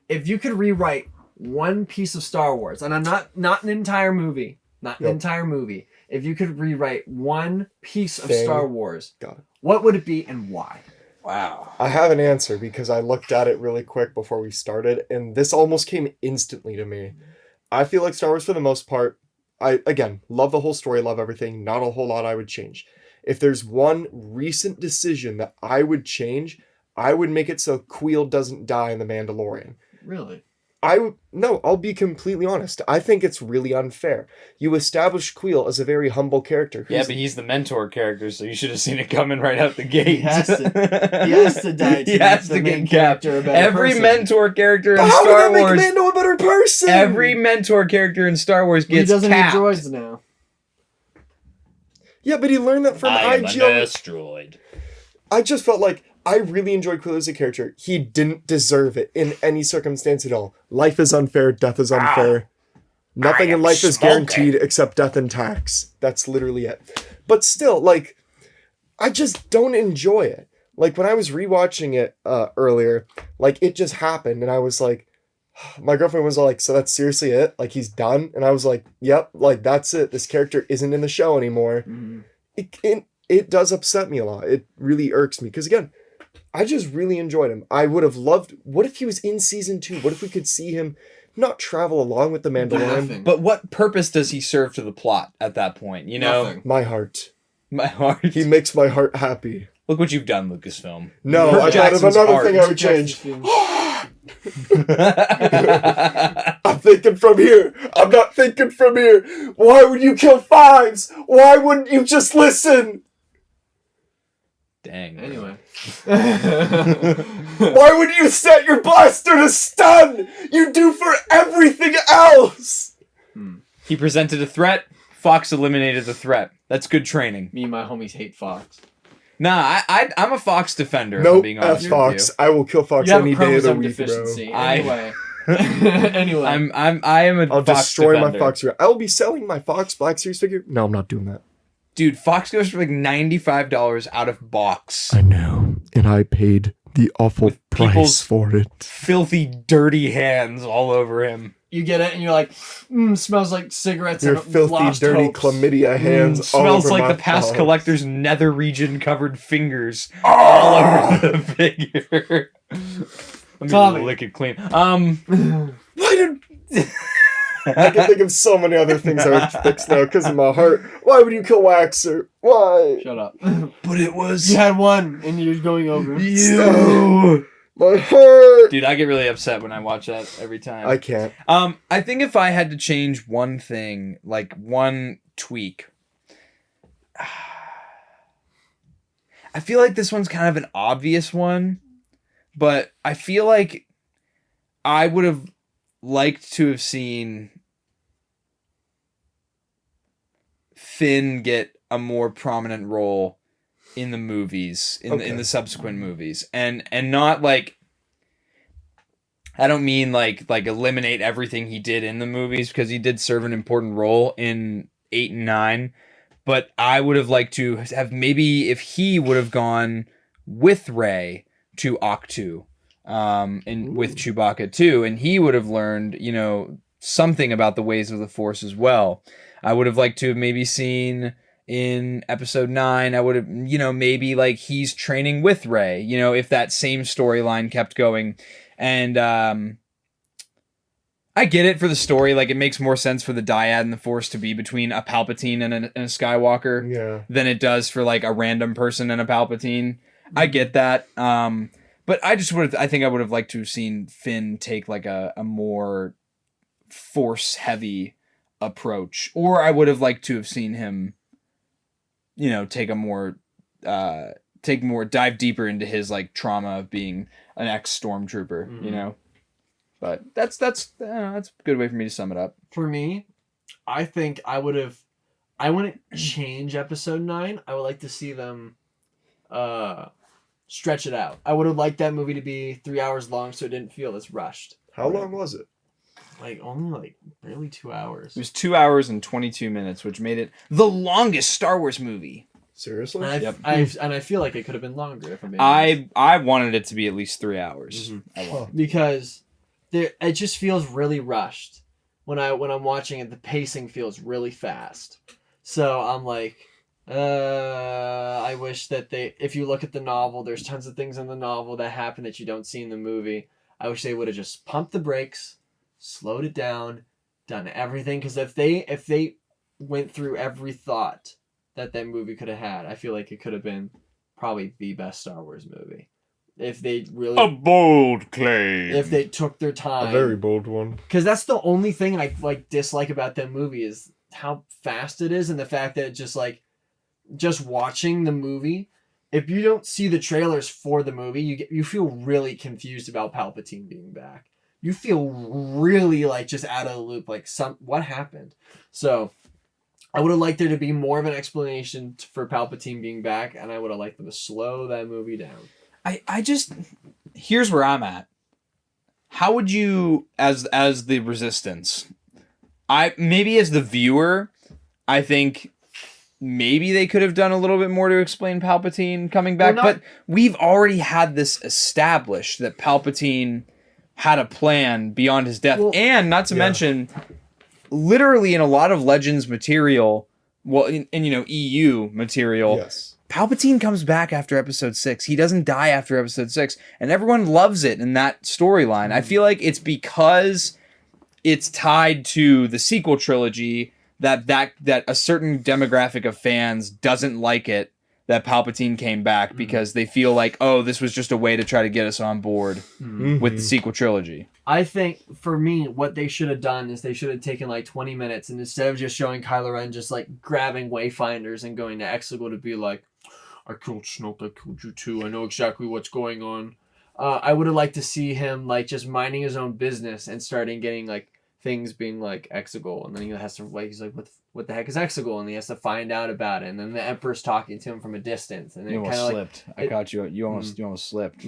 if you could rewrite one piece of Star Wars, and I'm not an entire movie, an Yep. entire movie. If you could rewrite one piece of Thing. Star Wars, Got it. what would it be and why? Wow. I have an answer because I looked at it really quick before we started, and this almost came instantly to me. I feel like Star Wars, for the most part, I, again, love the whole story, love everything. Not a whole lot I would change. If there's one recent decision that I would change, I would make it so Queel doesn't die in The Mandalorian. Really? I'll be completely honest. I think it's really unfair. You establish Queel as a very humble character. Yeah, but he's the mentor character, so you should have seen it coming right out the gate. He has to die. He has to make get capped. character a better Every person. mentor character in How did Star that make Wars. Mando a better person? Every mentor character in Star Wars He gets doesn't capped. need droids now. Yeah, but he learned that from IGL. droid. I just felt like I really enjoyed Queel as a character. He didn't deserve it in any circumstance at all. Life is unfair. Death is unfair. Nothing in life is guaranteed except death and tax. That's literally it. But still, like, I just don't enjoy it. Like, when I was rewatching it earlier, like, it just happened, and I was like, my girlfriend was all like, so that's seriously it? Like, he's done? And I was like, yep, like, that's it. This character isn't in the show anymore. It does upset me a lot. It really irks me. Because, again, I just really enjoyed him. I would have loved... What if he was in season 2? What if we could see him not travel along with the Mandalorian? Nothing. But what purpose does he serve to the plot at that point? You know, Nothing. My heart. My heart. He makes my heart happy. Look what you've done, Lucasfilm. No, I thought of Jackson's another heart. thing I would change. Dang. I'm thinking from here. I'm not thinking from here. Why would you kill fives? Why wouldn't you just listen? Anyway. Why would you set your blaster to stun? You do for everything else. He presented a threat. Fox eliminated the threat. That's good training. Me and my homies hate Fox. Nah, I'm a Fox defender. If I'm Nope, being F honest Fox. with you. I will kill Fox You have any a day of the chromosome week, bro. deficiency. I- Anyway. Anyway. I am a I'll Fox destroy defender. my Fox figure. I will be selling my Fox Black Series figure. No, I'm not doing that. Dude, Fox goes for like $95 out of box. I know, and I paid the awful With price people's- for it. Filthy, dirty hands all over him. You get it and you're like, smells like cigarettes Your and filthy, lost dirty hopes. chlamydia hands all Smells over like my the past Fox. collector's nether region covered fingers all over the figure. Let me Tommy. lick it clean. Why did... I can think of so many other things I would fix now because of my heart. Why would you kill Waxer? Why? Shut up. But it was You had one and you're going over. you. My heart. Dude, I get really upset when I watch that every time. I can't. I think if I had to change one thing, like one tweak, I feel like this one's kind of an obvious one, but I feel like I would have liked to have seen Finn get a more prominent role in the movies, in the subsequent movies, and not like, I don't mean like eliminate everything he did in the movies, because he did serve an important role in 8 and 9, but I would have liked to have maybe if he would have gone with Rey to Octu, and with Chewbacca too, and he would have learned, something about the ways of the Force as well. I would have liked to have maybe seen in episode 9, I would have, maybe like he's training with Rey, if that same storyline kept going. And I get it for the story. Like, it makes more sense for the dyad and the Force to be between a Palpatine and a Skywalker than it does for like a random person and a Palpatine. I get that. But I think I would have liked to have seen Finn take like a more Force heavy approach, or I would have liked to have seen him, take dive deeper into his like trauma of being an ex-stormtrooper, But that's a good way for me to sum it up. For me, I think I wouldn't change episode 9. I would like to see them stretch it out. I would have liked that movie to be 3 hours long so it didn't feel as rushed. How long was it? Only barely 2 hours. It was 2 hours and 22 minutes, which made it the longest Star Wars movie. Seriously? And I feel like it could have been longer if I'm being I wanted it to be at least 3 hours. because it just feels really rushed when I'm watching it. The pacing feels really fast, so I'm like, I wish that if you look at the novel, there's tons of things in the novel that happen that you don't see in the movie. I wish they would have just pumped the brakes, slowed it down, done everything, because if they went through every thought that movie could have had, I feel like it could have been probably the best Star Wars movie. If they really... A bold claim. If they took their time. A very bold one. Because that's the only thing I dislike about that movie is how fast it is, and the fact that it just watching the movie, if you don't see the trailers for the movie, you feel really confused about Palpatine being back. You feel really just out of the loop, what happened? So I would have liked there to be more of an explanation for Palpatine being back, and I would have liked them to slow that movie down. I just, here's where I'm at. How would you, as the Resistance, maybe as the viewer, I think maybe they could have done a little bit more to explain Palpatine coming back, but we've already had this established that Palpatine had a plan beyond his death, and not to mention, literally in a lot of Legends material, in EU material, Palpatine comes back after episode 6. He doesn't die after episode 6, and everyone loves it in that storyline. I feel like it's because it's tied to the sequel trilogy that a certain demographic of fans doesn't like it that Palpatine came back because they feel like, oh, this was just a way to try to get us on board with the sequel trilogy. I think, for me, what they should have done is they should have taken like 20 minutes and instead of just showing Kylo Ren just like grabbing wayfinders and going to Exegol to be like, I killed Snoke, I killed you too, I know exactly what's going on. I would have liked to see him like just minding his own business and starting getting like things being like Exegol, and then he has to like, he's like, what the heck is Exegol? And he has to find out about it, and then the Emperor's talking to him from a distance, and then You it almost kind of slipped. I caught you. You almost slipped.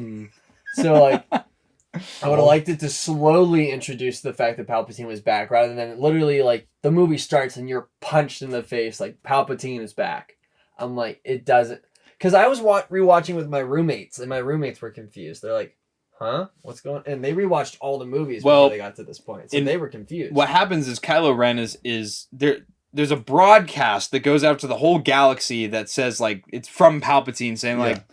So like, I would have liked it to slowly introduce the fact that Palpatine was back, rather than literally like the movie starts and you're punched in the face like Palpatine is back. I'm like, it doesn't, because I was rewatching with my roommates, and my roommates were confused. They're like, huh? What's going on? And they rewatched all the movies before they got to this point. So they were confused. What happens is Kylo Ren is there's a broadcast that goes out to the whole galaxy that says like it's from Palpatine saying like,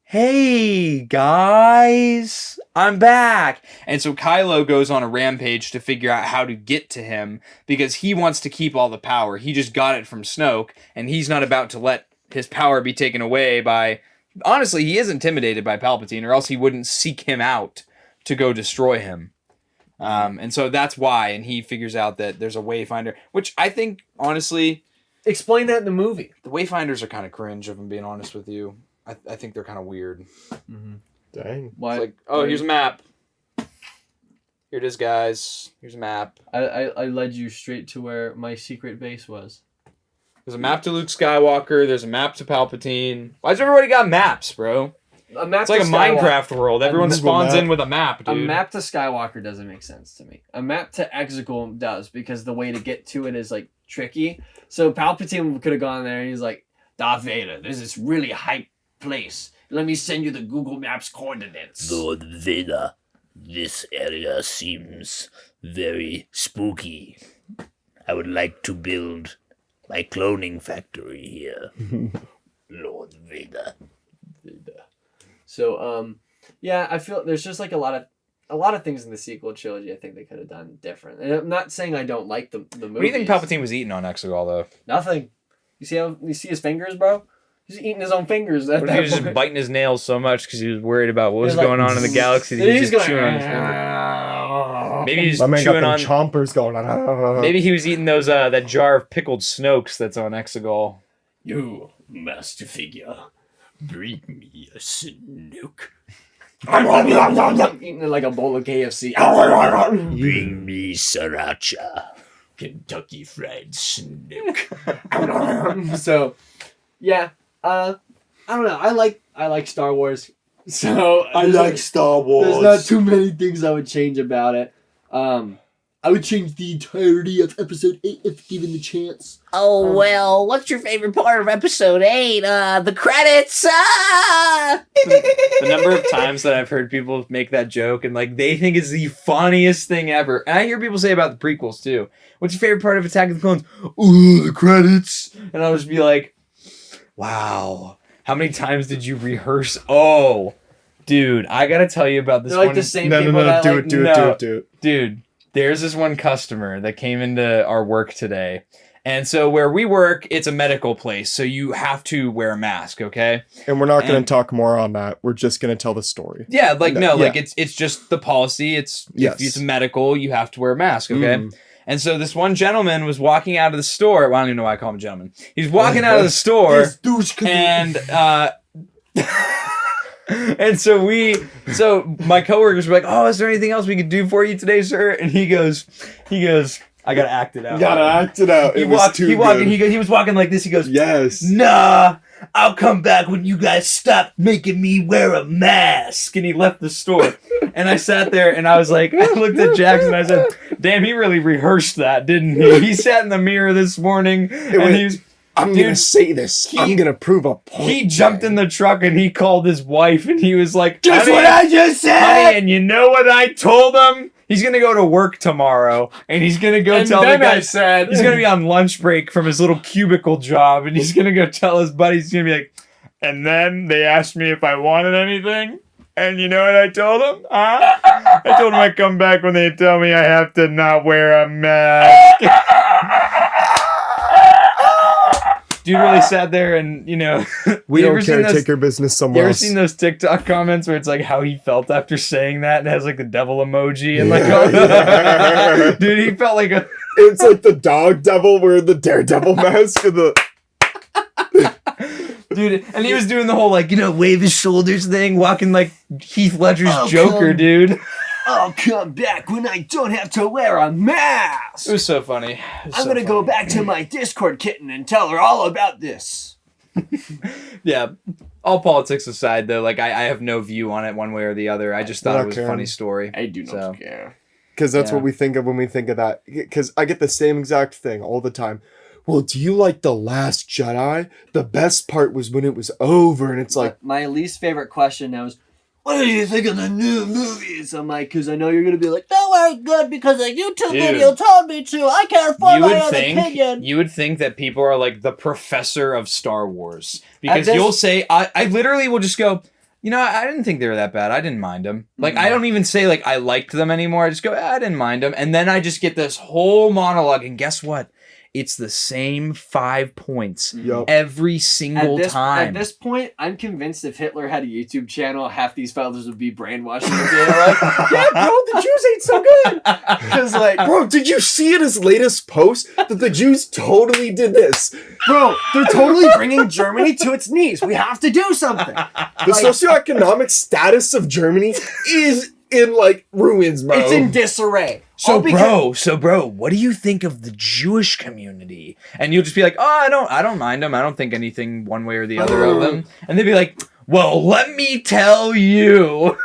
hey guys, I'm back. And so Kylo goes on a rampage to figure out how to get to him because he wants to keep all the power. He just got it from Snoke, and he's not about to let his power be taken away by... Honestly, he is intimidated by Palpatine, or else he wouldn't seek him out to go destroy him. And so that's why, and he figures out that there's a Wayfinder, which I think, honestly... Explain that in the movie. The Wayfinders are kind of cringe, if I'm being honest with you. I think they're kind of weird. Dang. It's like, oh, here's a map. Here it is, guys. Here's a map. I led you straight to where my secret base was. There's a map to Luke Skywalker. There's a map to Palpatine. Why's everybody got maps, bro? It's like a Minecraft world. Everyone spawns in with a map, dude. A map to Skywalker doesn't make sense to me. A map to Exegol does, because the way to get to it is like tricky. So Palpatine could have gone there and he's like, Darth Vader, there's this really hype place. Let me send you the Google Maps coordinates. Lord Vader, this area seems very spooky. I would like to build my cloning factory here. Lord Vader. So, yeah, I feel there's just like a lot of things in the sequel trilogy I think they could have done different. And I'm not saying I don't like the movies. What do you think Palpatine was eating on Exegol, though? Nothing. You see his fingers, bro? He's eating his own fingers. What if he was just biting his nails so much because he was worried about what was going on in the galaxy that he was just chewing on his fingers? Maybe he's chewing on chompers going on. Maybe he was eating those that jar of pickled Snokes that's on Exegol. You, master figure, bring me a Snoke. Eating like a bowl of KFC. Bring me Sriracha. Kentucky Fried Snoke. So, yeah, I don't know. I like Star Wars. So I like Star Wars. There's not too many things I would change about it. I would change the entirety of Episode 8 if given the chance. Oh, well, what's your favorite part of Episode 8? The credits! The number of times that I've heard people make that joke and like they think it's the funniest thing ever. And I hear people say about the prequels too. What's your favorite part of Attack of the Clones? Ooh, the credits! And I'll just be like, wow. How many times did you rehearse? Oh, dude, I gotta tell you about this They're like the same people do it. Dude, there's this one customer that came into our work today. And so where we work, it's a medical place, so you have to wear a mask, okay? And we're not going to talk more on that. We're just going to tell the story. Yeah, like like it's just the policy. It's if it's medical, you have to wear a mask, okay? And so this one gentleman was walking out of the store. Well, I don't even know why I call him a gentleman. He's walking out of the store, and and so my coworkers were like, "Oh, is there anything else we could do for you today, sir?" And he goes, "I gotta act it out." He was walking like this. He goes, "Yes, nah, I'll come back when you guys stop making me wear a mask." And he left the store. And I sat there and I was like, I looked at Jackson and I said, "Damn, he really rehearsed that, didn't he?" He sat in the mirror this morning I'm going to say this. I'm going to prove a point. He jumped in the truck and he called his wife and he was like, "Guess what I just said?" Honey, and you know what I told him? He's going to go to work tomorrow and he's going to go tell the guy. He's going to be on lunch break from his little cubicle job and he's going to go tell his buddies. He's going to be like, "And then they asked me if I wanted anything. And you know what I told them? Huh? I told them I'd come back when they tell me I have to not wear a mask." Dude really sat there and, you know... We you don't ever seen care. those- Take your business You somewhere ever else. seen those TikTok comments where it's like how he felt after saying that and it has like the devil emoji and like all dude, he felt like a It's like the dog devil wearing the daredevil mask and the... dude, and he was doing the whole like, you know, wave his shoulders thing, walking like Heath Ledger's Joker, come- dude. I'll come back when I don't have to wear a mask. It was so funny. I'm gonna go back to my Discord kitten and tell her all about this. Yeah. All politics aside though, like I have no view on it one way or the other. I just thought it was a funny story. I do not So. care. Because that's Yeah. what we think of when we think of that. Because I get the same exact thing all the time. Well, do you like The Last Jedi? The best part was when it was over, and it's like, My least favorite question now is, what do you think of the new movies? I'm like, because I know you're gonna be like, they weren't good because a YouTube video told me to. I can't form my own opinion. You would think that people are like the professor of Star Wars. Because this- you'll say, I literally will just go, you know, I didn't think they were that bad. I didn't mind them. Like, I don't even say, like, I liked them anymore. I just go, I didn't mind them. And then I just get this whole monologue. And guess what? It's the same 5 points yup. every single time. At this point, I'm convinced if Hitler had a YouTube channel, half these fathers would be brainwashed and be like, yeah, bro, the Jews ain't so good. Because, like, Bro, did you see in his latest post that the Jews totally did this? bro, they're totally bringing Germany to its knees. We have to do something. The socioeconomic status of Germany is in, like, ruins, bro. It's in disarray. So All because- bro, what do you think of the Jewish community? And you'll just be like, oh, I don't mind them. I don't think anything one way or the other of them. And they'd be like, well, let me tell you.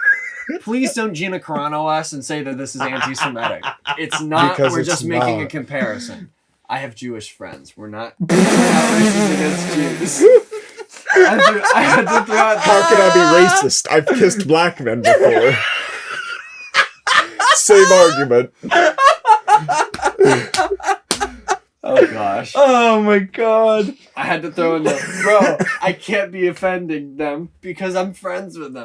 Please don't Gina Carano us and say that this is anti-Semitic. It's not. Because we're it's just making a not. comparison. I have Jewish friends. We're not racist against Jews. I had to throw out How can I be racist? I've kissed black men before. Same argument. Oh gosh. Oh my god. I had to throw in the bro. I can't be offending them because I'm friends with them.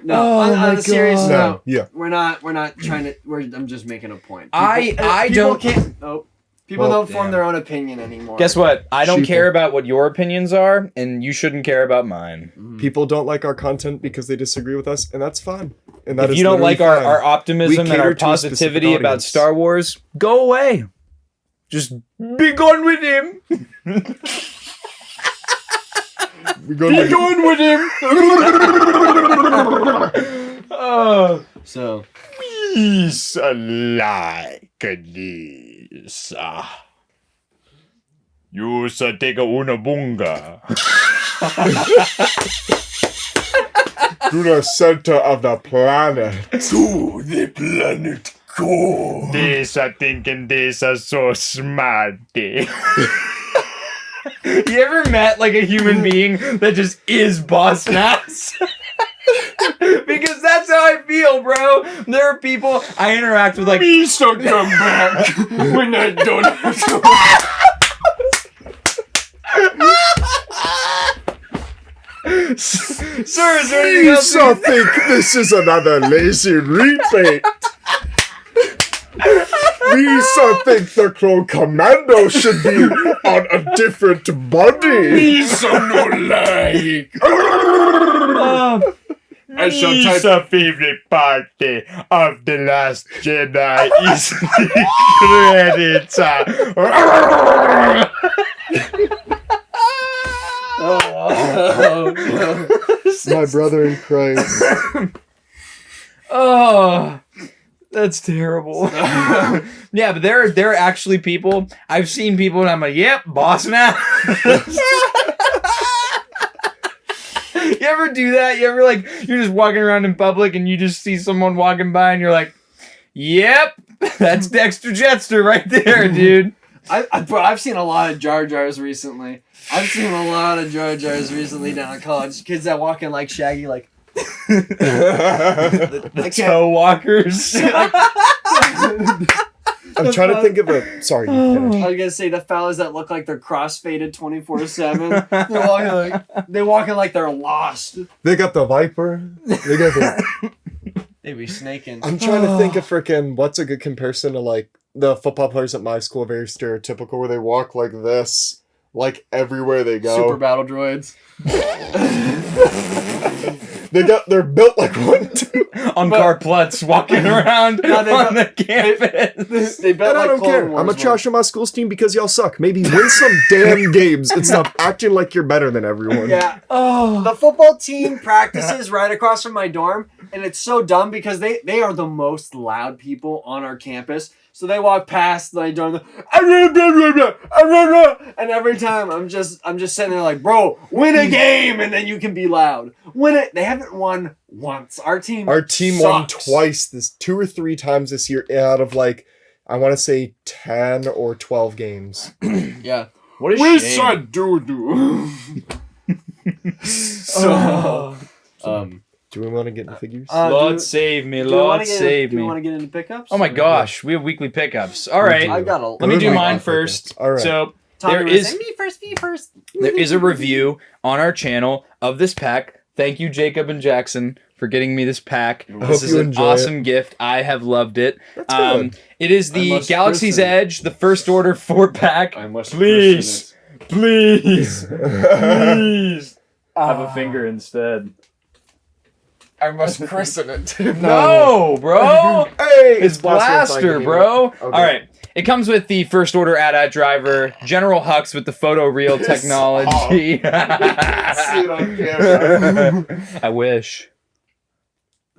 No, on a serious No, note, yeah. we're not trying to. I'm just making a point. I people don't- can't. Oh, people Well, don't form their own opinion anymore. Guess what? I don't Sheeple. care about what your opinions are, and you shouldn't care about mine. People don't like our content because they disagree with us, and that's fine. And that If is you don't literally like our fine. optimism We and cater our to a specific positivity about audience. Star Wars, go away. Just be gone with him. We're gonna Be gone with him. Oh. So Peace like this. You should take a unabunga. to the center of the planet. To the planet go. These are thinking these are so smart. You ever met like a human being that just is boss nass? Because that's how I feel, bro. There are people I interact with like, Please don't come back when I don't have to. sir, is there anything else? Lisa think this is another lazy repaint. Lisa think the Clone Commando should be on a different body. These are no like. I shall type. Lisa's favorite party of The Last Jedi is the credits. My brother in Christ. Oh, that's terrible. Yeah, but there are actually people. I've seen people, and I'm like, yep, boss now. You ever do that? You ever like you're just walking around in public and you just see someone walking by and you're like, yep, that's Dexter Jetster right there, dude. Bro, I've seen a lot of Jar Jars recently. I've seen a lot of Jar Jars recently down at college. Kids that walk in like Shaggy, like The toe walkers. I'm trying to think of a. Sorry, you finish. I was gonna say the fellas that look like they're crossfaded 24/7. They're walking like they're lost. They got the Viper. They got the. They be snaking. I'm trying to think of freaking what's a good comparison to like the football players at my school, very stereotypical, where they walk like this like everywhere they go. Super battle droids. They're built like one too. On car plots walking around on the campus. They bet And I like don't Clone care. Wars I'm a ones. trash on my school's team because y'all suck. Maybe win some damn games and stop acting like you're better than everyone. Yeah. Oh. The football team practices right across from my dorm, and it's so dumb because they are the most loud people on our campus. So they walk past my dorm, and every time I'm just sitting there like, bro, win a game, and then you can be loud. Win it. They haven't won once. Our team won sucks. twice 2 or 3 times this year out of like I want to say 10 or 12 games. Yeah. What a We shame. said doo-doo. So, Do we want to get into figures? Lord save me, Lord save Do you me. want to get into pickups? Oh my gosh, we have weekly pickups. All right, I got a. let me do Those are mine my first. pickups. All right. So Tommy there was is saying, me first. there is a review on our channel of this pack. Thank you, Jacob and Jackson, for getting me this pack. hope This is you an enjoy awesome gift. I have loved it. That's good. It is I the must Galaxy's christen it. Edge, the First Order 4-pack. I must Please, please, I please. Have a finger instead. I must christen it. No, bro. Hey, It's Blaster, bro. Okay. All right. It comes with the First Order AT-AT driver, General Hux with the photoreal technology. See it on camera. I wish.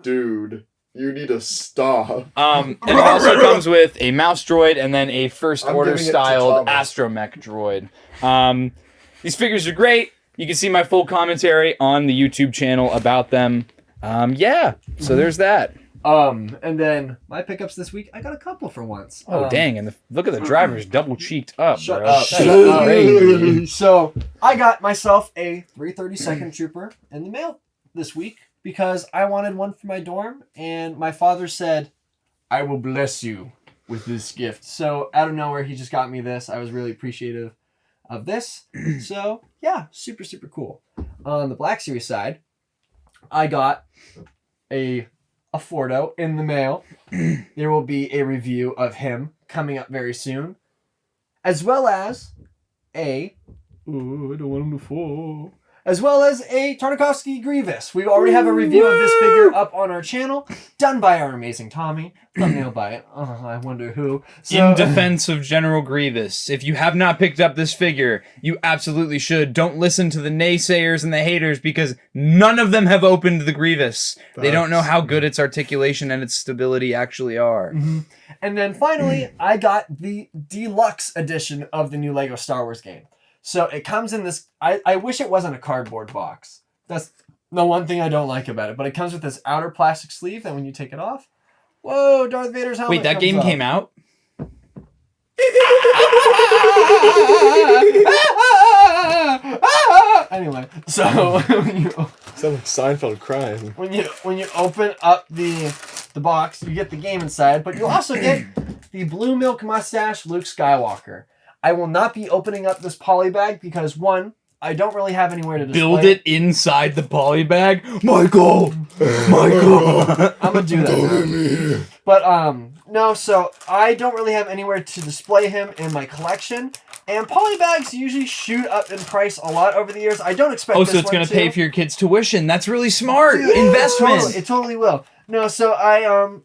Dude, you need to stop. And it also comes with a mouse droid and then a First I'm Order giving it to styled Thomas. astromech droid. These figures are great. You can see my full commentary on the YouTube channel about them. Yeah, so there's that. And then my pickups this week, I got a couple for once. Oh, dang. And look at the drivers double cheeked up, Shut bro. up. That's Shut up. crazy. So I got myself a 332nd Trooper in the mail this week because I wanted one for my dorm, and my father said, I will bless you with this gift. So out of nowhere, he just got me this. I was really appreciative of this. So yeah, super, super cool. On the Black Series side, I got a Fordo in the mail. There will be a review of him coming up very soon, as well as a I don't want him to fall. As well as a Tartakovsky Grievous. We already have a review of this figure up on our channel, done by our amazing Tommy. Thumbnail by I wonder who. In defense of General Grievous, if you have not picked up this figure, you absolutely should. Don't listen to the naysayers and the haters because none of them have opened the Grievous. They don't know how good its articulation and its stability actually are. Mm-hmm. And then finally, I got the deluxe edition of the new Lego Star Wars game. So it comes in this, I wish it wasn't a cardboard box. That's the one thing I don't like about it. But it comes with this outer plastic sleeve that when you take it off, whoa, Darth Vader's helmet Wait, that comes game up. came out? Anyway, so Sound like Seinfeld crying. when you open up the box, you get the game inside, but you also get the blue milk mustache Luke Skywalker. I will not be opening up this poly bag because one, I don't really have anywhere to display Build it inside the poly bag? Michael! Michael! I'm gonna do that. But no, so I don't really have anywhere to display him in my collection. And poly bags usually shoot up in price a lot over the years. I don't expect Oh, this so it's one going to pay for your kids' tuition. That's really smart. Dude, Investment. It totally will. No, so I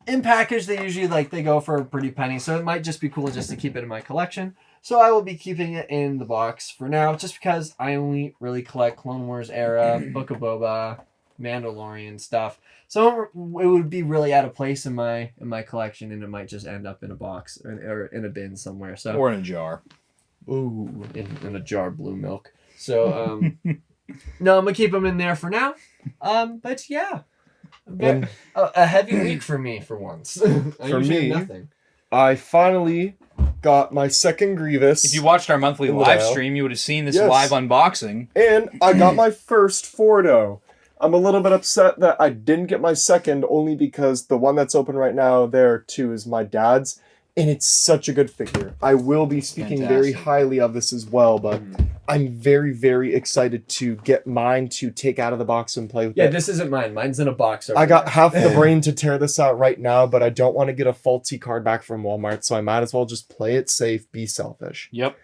in package they usually they go for a pretty penny, so it might just be cool just to keep it in my collection. So I will be keeping it in the box for now, just because I only really collect Clone Wars era, Book of Boba, Mandalorian stuff. So it would be really out of place in my collection, and it might just end up in a box or in a bin somewhere. So Or in a jar. ooh, in a jar of blue milk. So no, I'm gonna keep them in there for now. But yeah, a heavy week for me for once. I For usually me, have nothing. I finally got my second Grievous. If you watched our monthly In the live dial. stream, you would have seen this Yes. live unboxing. And I got my first Fordo. I'm a little bit upset that I didn't get my second, only because the one that's open right now there too is my dad's, and it's such a good figure. I will be speaking very Fantastic. highly of this as well, but I'm very, very excited to get mine to take out of the box and play with Yeah, it. this isn't mine. Mine's in a box. Over I got there. half the brain to tear this out right now, but I don't want to get a faulty card back from Walmart, so I might as well just play it safe, be selfish. Yep.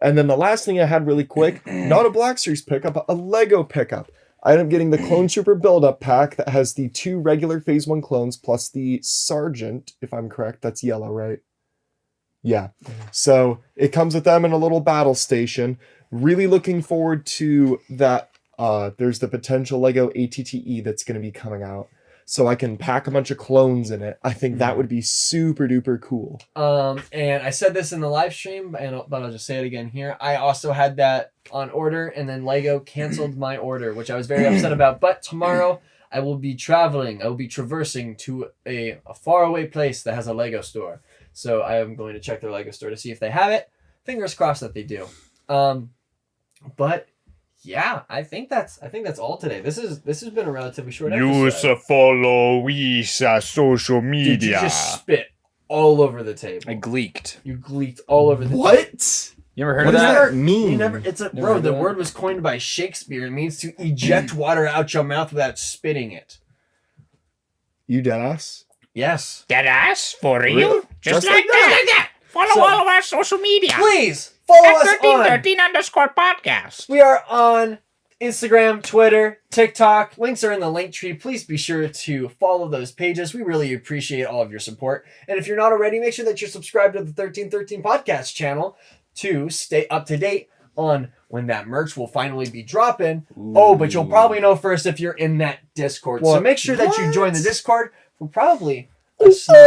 And then the last thing I had really quick, not a Black Series pickup, but a Lego pickup. I ended up getting the Clone Trooper build-up pack that has the 2 regular Phase 1 clones plus the Sergeant, if I'm correct. That's yellow, right? Yeah. So it comes with them in a little battle station. Really looking forward to that. There's the potential Lego ATTE that's going to be coming out. So I can pack a bunch of clones in it. I think that would be super duper cool. And I said this in the live stream, but I'll just say it again here. I also had that on order, and then Lego canceled my order, which I was very upset about. But tomorrow I will be traveling. I will be traversing to a faraway place that has a Lego store. So I am going to check their Lego store to see if they have it. Fingers crossed that they do. But yeah, I think that's all today. This has been a relatively short episode. Follow Wessa social media. Did you just spit all over the table? I gleeked. You gleeked all over the table. What? You ever heard What of does that? that mean? You never. It's a Never bro. heard The of that? word was coined by Shakespeare. It means to eject water out your mouth without spitting it. You deadass? Yes. Deadass? For real? Just Just like that. Follow So- all of our social media. Please follow At us on. 1313_podcast. We are on Instagram, Twitter, TikTok. Links are in the link tree. Please be sure to follow those pages. We really appreciate all of your support. And if you're not already, make sure that you're subscribed to the 1313 podcast channel to stay up to date on when that merch will finally be dropping. Oh, but you'll probably know first if you're in that Discord. So What? make sure that you join the What? Discord for probably a sneak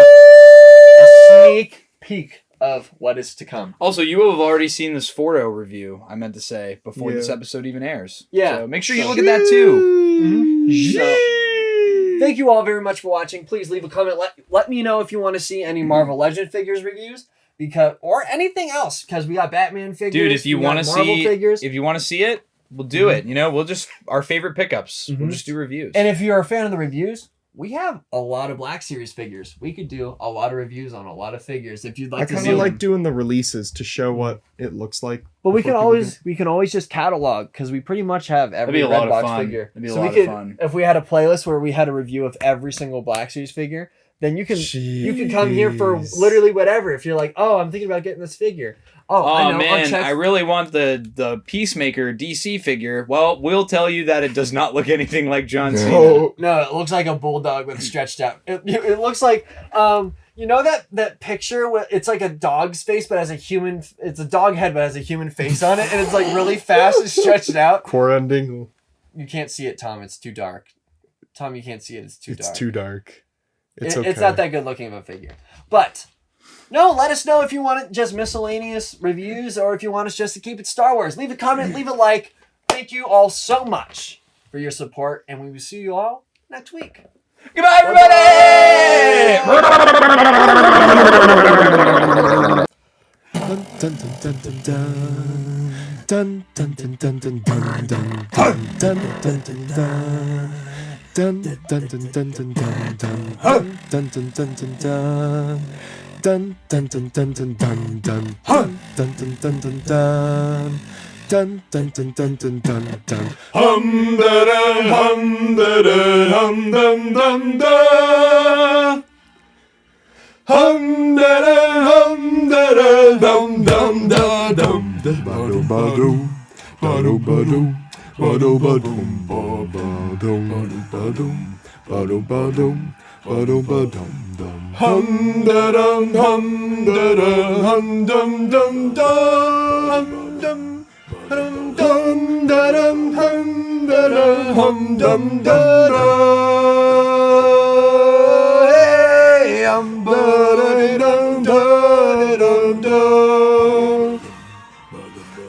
peek of what is to come. Also, you will have already seen this Fordo review, I meant to say, before this Yeah. episode even airs. Yeah. So make sure you look at that too. So, thank you all very much for watching. Please leave a comment. Let me know if you want to see any Marvel Legend figures reviews, or anything else, because we got Batman figures. Dude, if you we got want to Marvel see figures, if you want to see it, we'll do it. You know, we'll just our favorite pickups. We'll Mhm. just do reviews. and if you're a fan of the reviews, we have a lot of Black Series figures. We could do a lot of reviews on a lot of figures if you'd like I to kind see of them. like doing the releases to show what it looks like. But we before can people always just catalog, because we pretty much have every That'd be a lot of Redbox fun. figure. That'd be a So lot we of could, fun. if we had a playlist where we had a review of every single Black Series figure, then you can come here for Jeez. literally whatever. If you're like, oh, I'm thinking about getting this figure. Oh, I Oh know, I'll man, check. I really want the Peacemaker DC figure. Well, we'll tell you that it does not look anything like John Cena. Oh, No, it looks like a bulldog with stretched out. It looks like you know that picture where it's like a dog's face but has a human. It's a dog head but has a human face on it, and it's like really fast and stretched out. core ending. You can't see it, Tom. It's too dark. Tom, you can't see it. It's too It's dark. too dark. It's okay. It's not that good looking of a figure. But no, let us know if you want it just miscellaneous reviews or if you want us just to keep it Star Wars. Leave a comment, leave a like. Thank you all so much for your support, and we will see you all next week. Goodbye, everybody! Dun, dun, dun, dun, dun, dun. Dun, dun, dun, dun, dun, dun, dun. Dun, dun, dun, dun, dun. Dun, dun, dun, dun, dun, dun, dun. Dun, dun, dun, dun, dun. Dun, dun, dun, dun, dun, dun, dun. Dun, dun, dun, dun, dun. Dun, dun, dun, dun, dun, dun, dun. Hum da da hum da da hum dum dum da. Hum da da hum da da dum dum da dum da ba ba dum ba do ba dum ba do ba dum ba ba dum ba dum ba do ba dum ba do ba dum dum. Hum da dum hum da da hum dum dum dum dum. Dum dum da dum hum da da hum dum da da. Hey, I'm da da dum da dum da.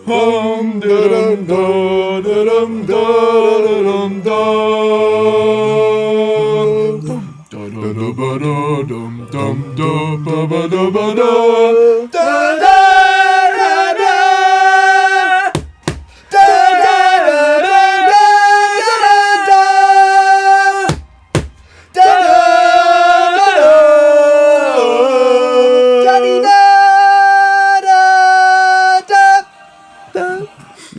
Hum da dum da dum da dum da. Dum da da da da dum dum da.